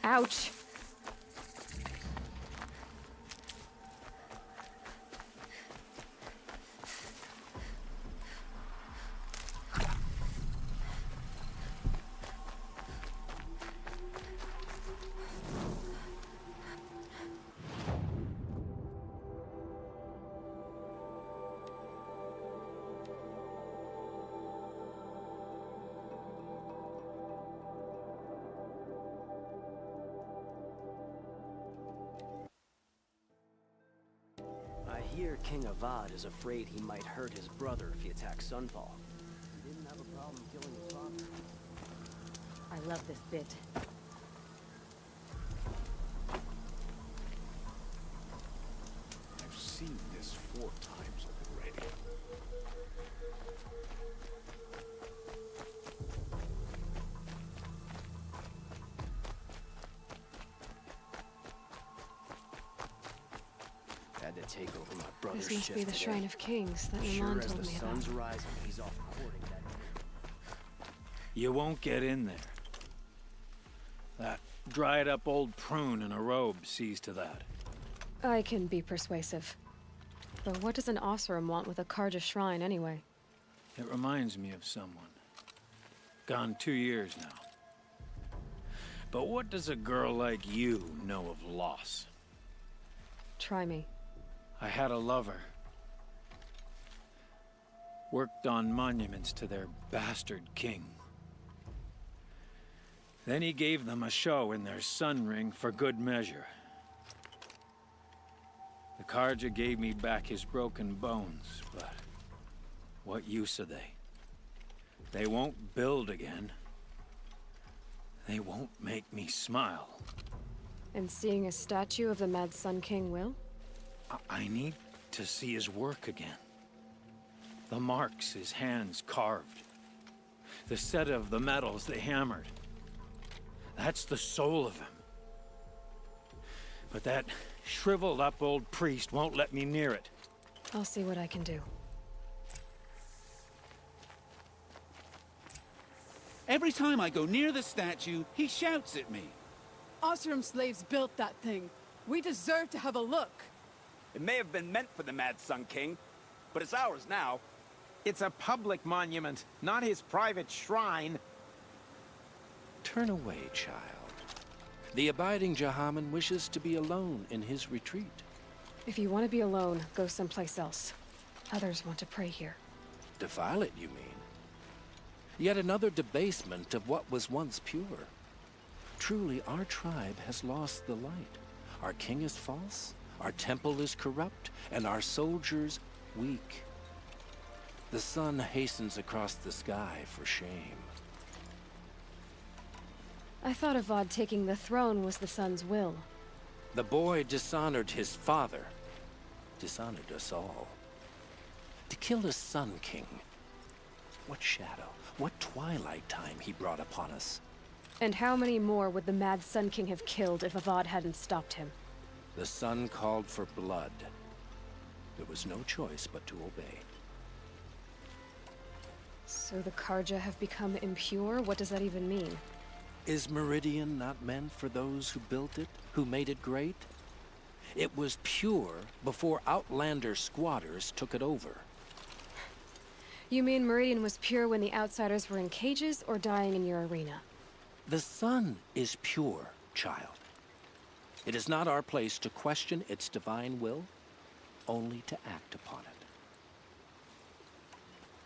Ouch. I hear King Avad is afraid he might hurt his brother if he attacks Sunfall. He didn't have a problem killing his father. I love this bit. I've seen this 4 times already. Had to take over my brother's This must shift be the today. Shrine of Kings that Sure Milan as told the me about. sun's rising, he's off courting that. You won't get in there. That dried-up old prune in a robe sees to that. I can be persuasive. But what does an Oseram want with a Karja shrine anyway? It reminds me of someone. Gone 2 years now. But what does a girl like you know of loss? Try me. I had a lover. Worked on monuments to their bastard king. Then he gave them a show in their sun ring for good measure. The Karja gave me back his broken bones, but what use are they? They won't build again. They won't make me smile. And seeing a statue of the Mad Sun King will? I need to see his work again. The marks his hands carved. The set of the metals they hammered. That's the soul of him. But that shriveled up old priest won't let me near it. I'll see what I can do. Every time I go near the statue, he shouts at me. Oseram slaves built that thing. We deserve to have a look. It may have been meant for the Mad Sun King, but it's ours now. It's a public monument, not his private shrine. Turn away, child. The abiding Jahaman wishes to be alone in his retreat. If you want to be alone, go someplace else. Others want to pray here. Defile it, you mean? Yet another debasement of what was once pure. Truly, our tribe has lost the light. Our king is false, our temple is corrupt, and our soldiers weak. The sun hastens across the sky for shame. I thought Avad taking the throne was the sun's will. The boy dishonored his father, dishonored us all. To kill a Sun King. What shadow, what twilight time he brought upon us. And how many more would the Mad Sun King have killed if Avad hadn't stopped him? The sun called for blood. There was no choice but to obey. So the Karja have become impure? What does that even mean? Is Meridian not meant for those who built it, who made it great? It was pure before Outlander squatters took it over. You mean Meridian was pure when the outsiders were in cages or dying in your arena? The sun is pure, child. It is not our place to question its divine will, only to act upon it.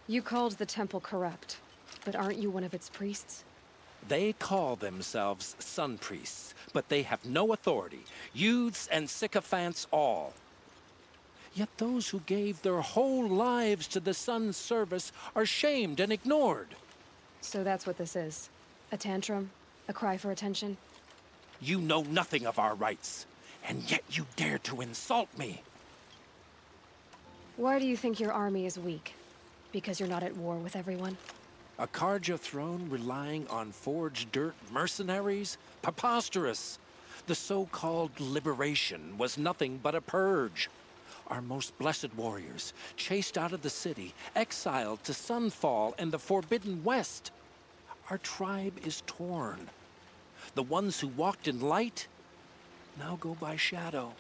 You called the temple corrupt, but aren't you one of its priests? They call themselves sun priests, but they have no authority, youths and sycophants all. Yet those who gave their whole lives to the sun's service are shamed and ignored. So that's what this is. A tantrum? A cry for attention? You know nothing of our rights, and yet you dare to insult me. Why do you think your army is weak? Because you're not at war with everyone? A Karja throne relying on forged dirt mercenaries? Preposterous! The so-called liberation was nothing but a purge. Our most blessed warriors, chased out of the city, exiled to Sunfall and the Forbidden West. Our tribe is torn. The ones who walked in light now go by shadow.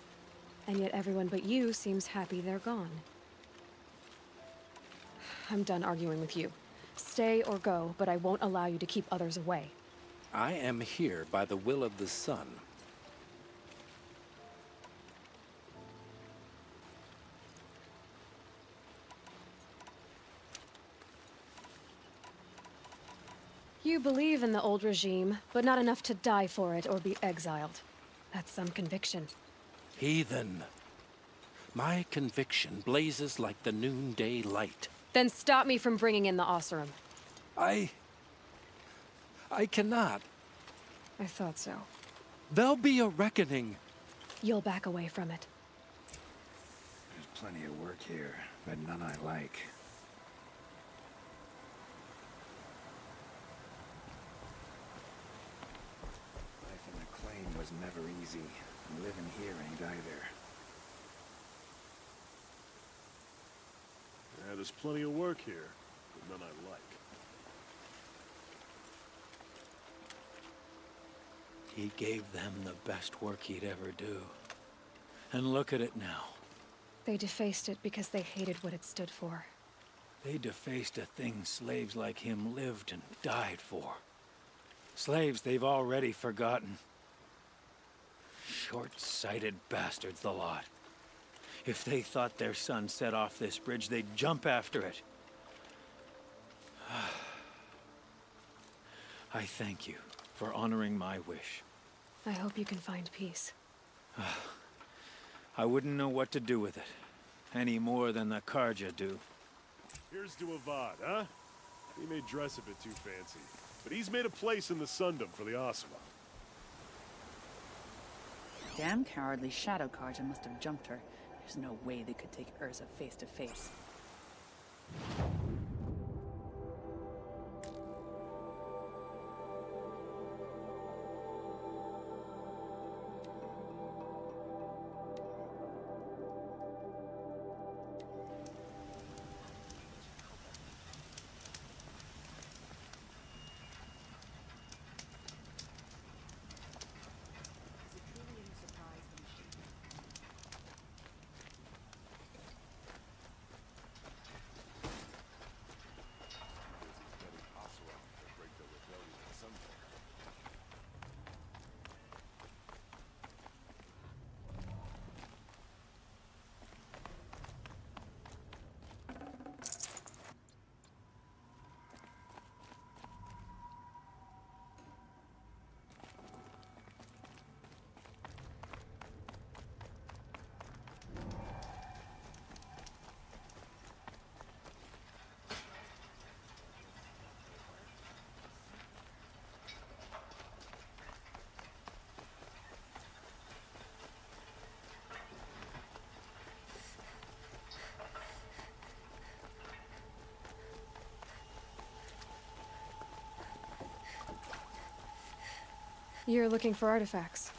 And yet everyone but you seems happy they're gone. I'm done arguing with you. Stay or go, but I won't allow you to keep others away. I am here by the will of the sun. You believe in the old regime, but not enough to die for it or be exiled. That's some conviction. Heathen. My conviction blazes like the noonday light. Then stop me from bringing in the Oseram. I cannot. I thought so. There'll be a reckoning. You'll back away from it. There's plenty of work here, but none I like. Life in the claim was never easy, and living here ain't either. Yeah, there's plenty of work here, but none I like. He gave them the best work he'd ever do. And look at it now. They defaced it because they hated what it stood for. They defaced a thing slaves like him lived and died for. Slaves they've already forgotten. Short-sighted bastards, the lot. If they thought their son set off this bridge, they'd jump after it. I thank you for honoring my wish. I hope you can find peace. I wouldn't know what to do with it, any more than the Karja do. Here's to Avad, huh? He may dress a bit too fancy, but he's made a place in the Sundom for the Asuma. Damn cowardly Shadow Karja must have jumped her. There's no way they could take Urza face to face. You're looking for artifacts.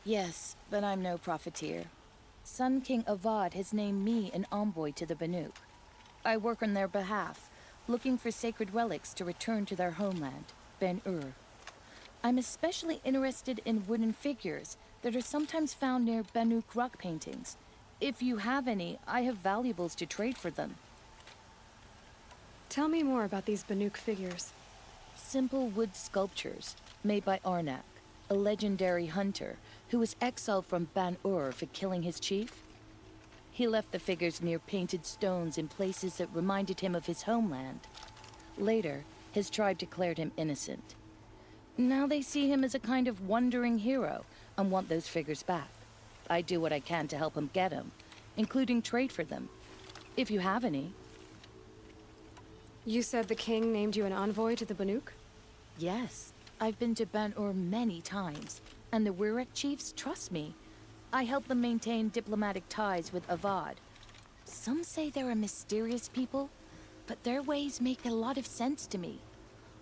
Yes, but I'm no profiteer. Sun King Avad has named me an envoy to the Banuk. I work on their behalf, looking for sacred relics to return to their homeland, Ben-Ur. I'm especially interested in wooden figures that are sometimes found near Banuk rock paintings. If you have any, I have valuables to trade for them. Tell me more about these Banuk figures. Simple wood sculptures made by Arnak, a legendary hunter who was exiled from Ban-Ur for killing his chief. He left the figures near painted stones in places that reminded him of his homeland. Later, his tribe declared him innocent. Now they see him as a kind of wandering hero and want those figures back. I do what I can to help him get them, including trade for them, if you have any. You said the king named you an envoy to the Banuk? Yes. I've been to Ban-Ur many times, and the Wirat chiefs trust me. I help them maintain diplomatic ties with Avad. Some say they're a mysterious people, but their ways make a lot of sense to me.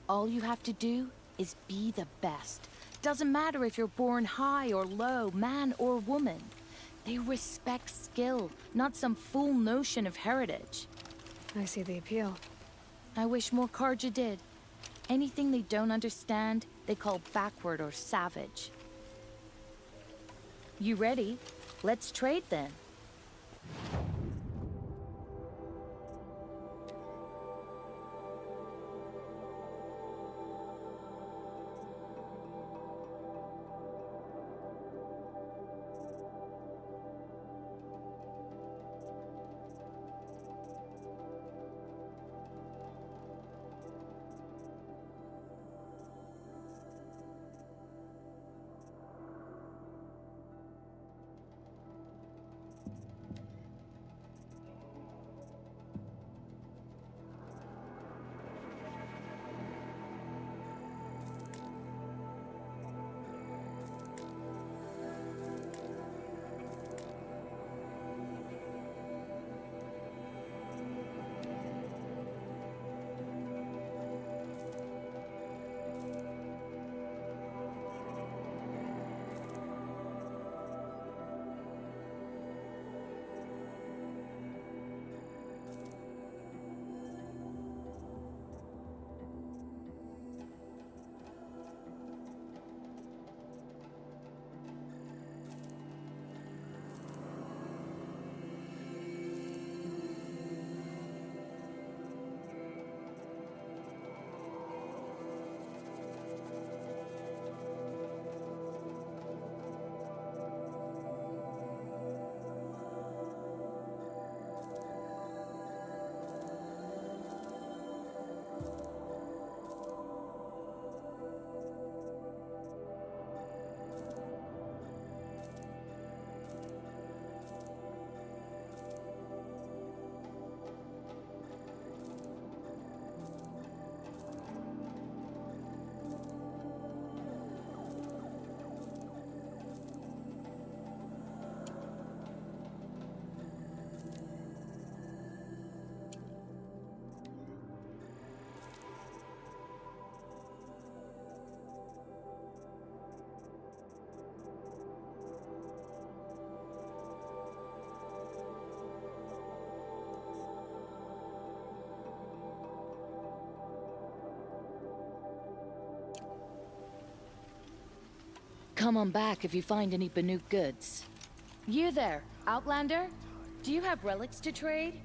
All you have to do is be the best. Doesn't matter if you're born high or low, man or woman. They respect skill, not some fool notion of heritage. I see the appeal. I wish more Karja did. Anything they don't understand, they call backward or savage. You ready? Let's trade then. Come on back if you find any Banuk goods. You there, Outlander? Do you have relics to trade?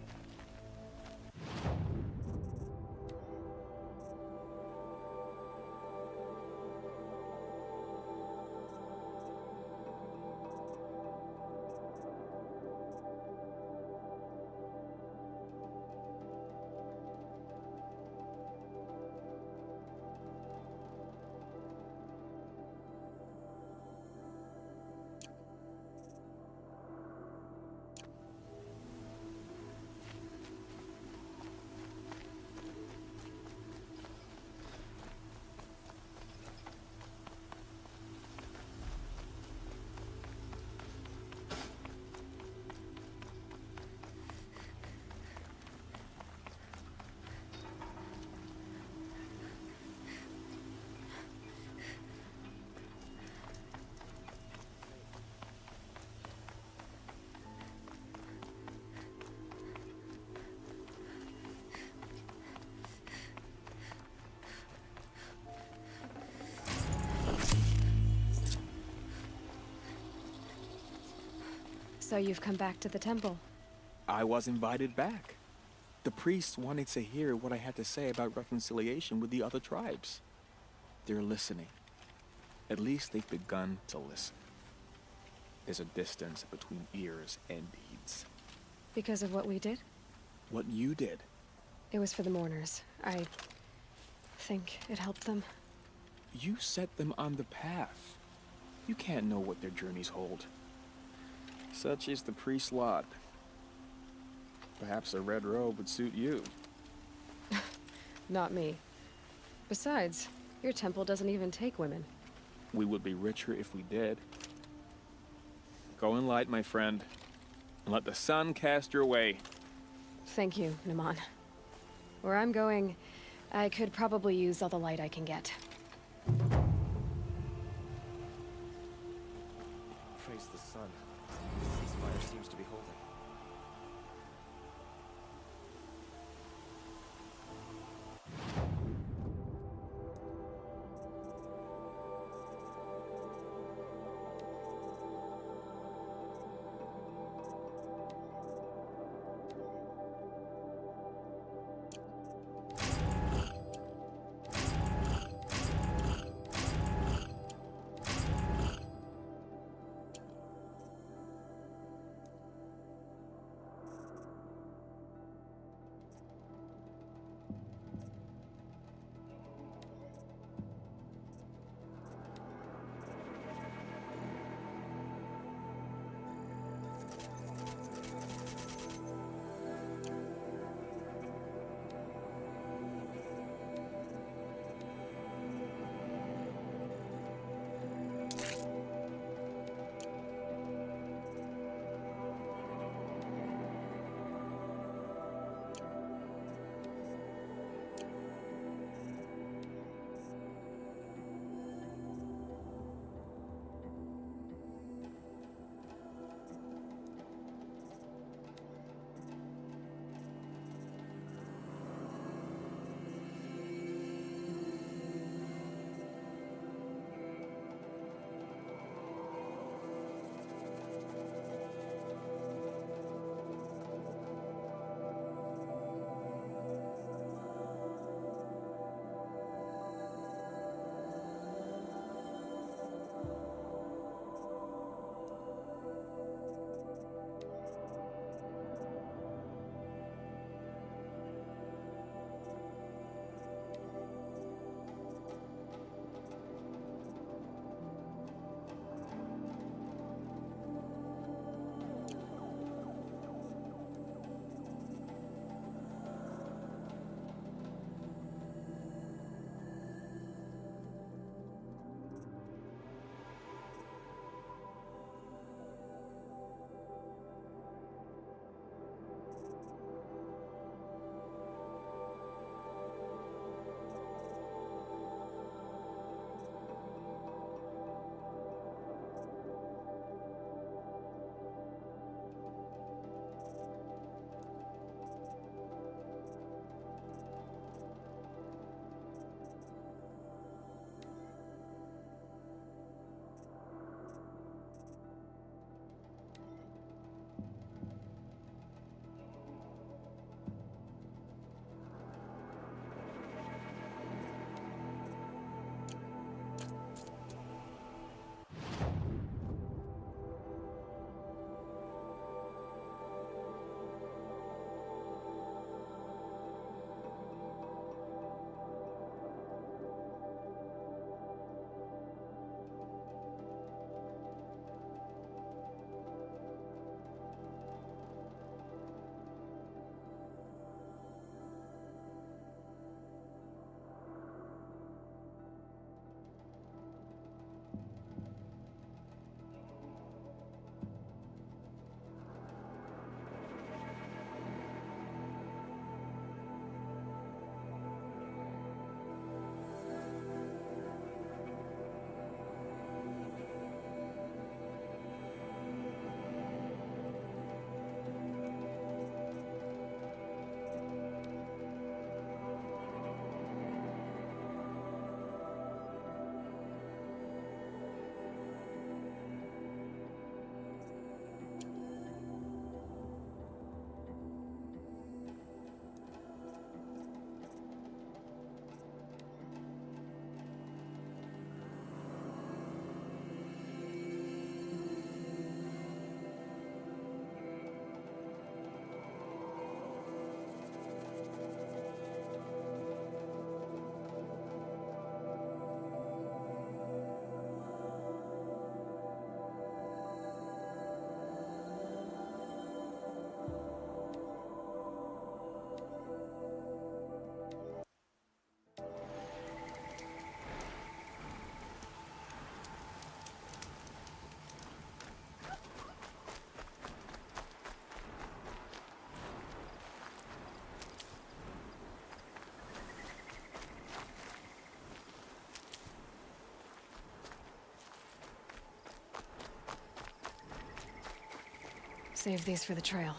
So you've come back to the temple. I was invited back. The priests wanted to hear what I had to say about reconciliation with the other tribes. They're listening. At least they've begun to listen. There's a distance between ears and deeds. Because of what we did? What you did. It was for the mourners. I think it helped them. You set them on the path. You can't know what their journeys hold. Such is the priest's lot. Perhaps a red robe would suit you. Not me. Besides, your temple doesn't even take women. We would be richer if we did. Go in light, my friend, and let the sun cast your way. Thank you, Naman. Where I'm going, I could probably use all the light I can get. Praise the sun. The ceasefire seems to be holding. Save these for the trail.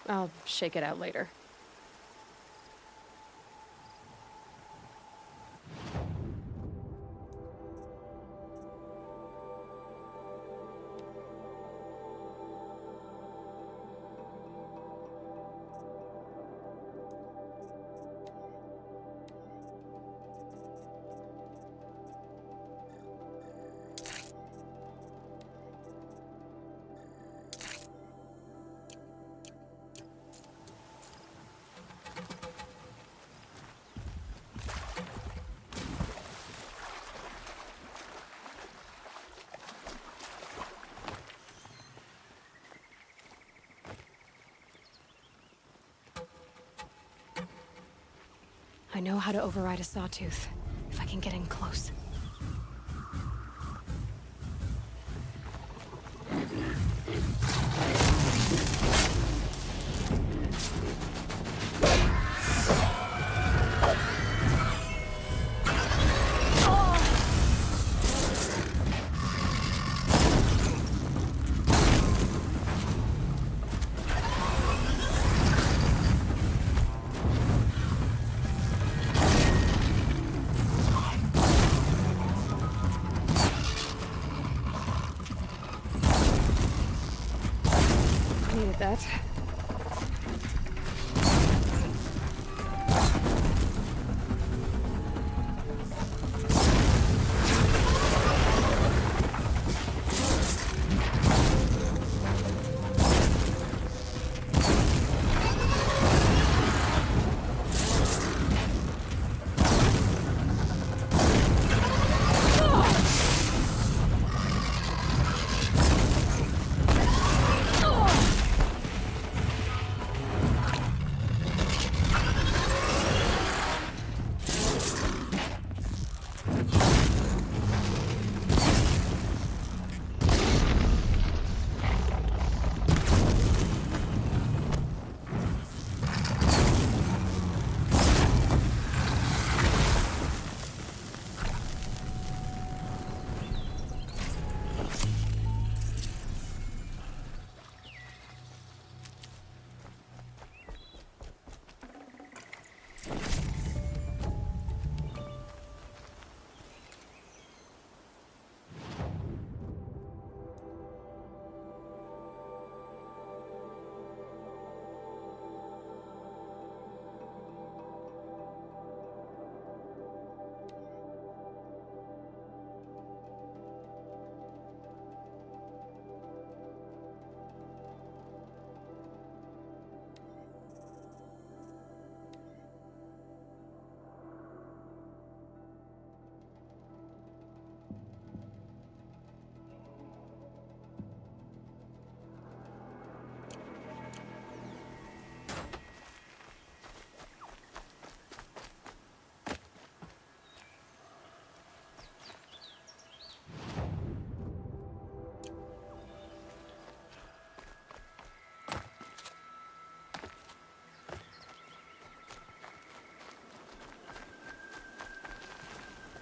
I'll shake it out later. I know how to override a sawtooth, if I can get in close. Needed that.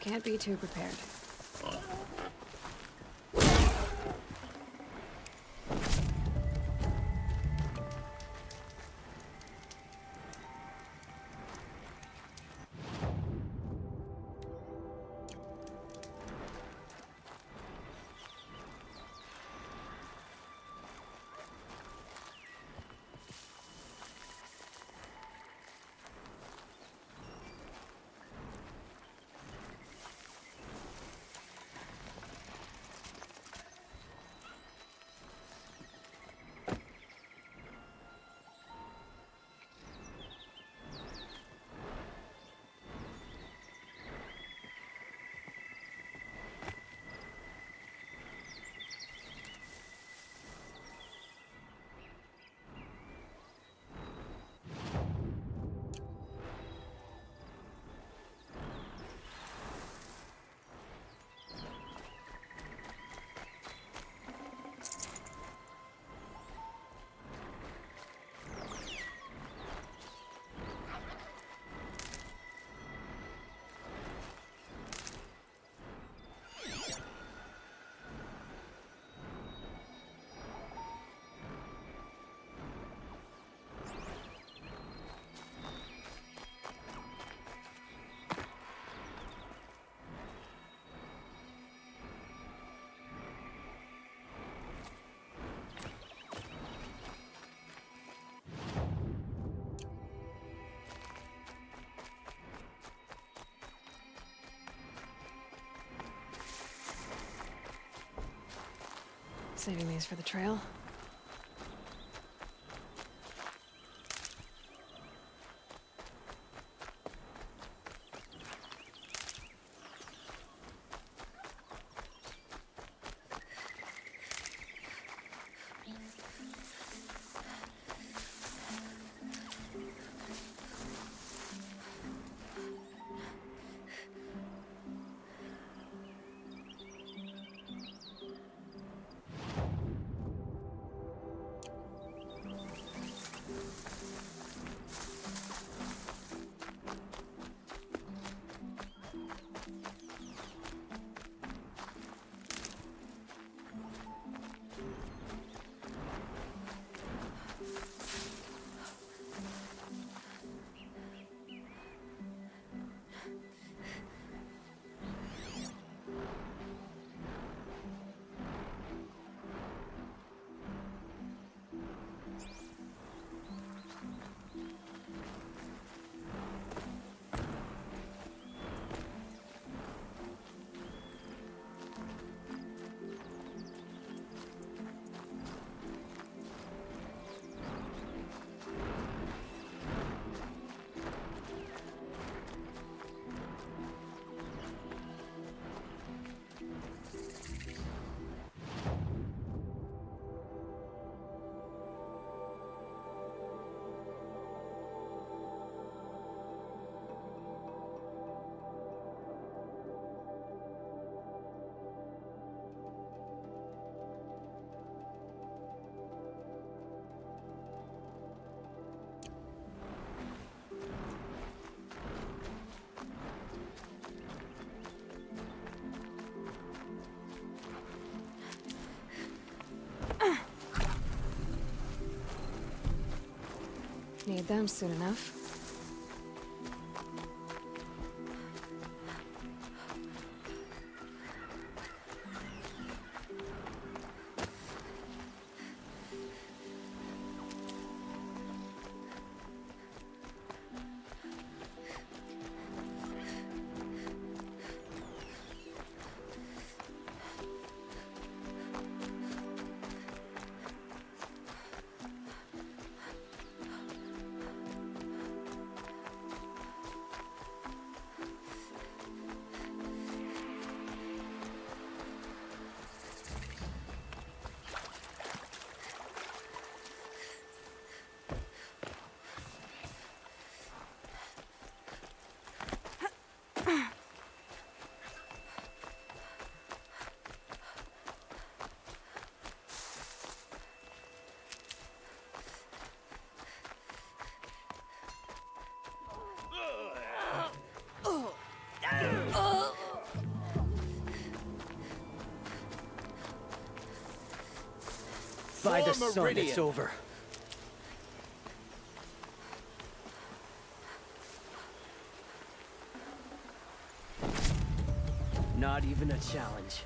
Can't be too prepared. Saving these for the trail. Need them soon enough. By the sun, it's over. Not even a challenge.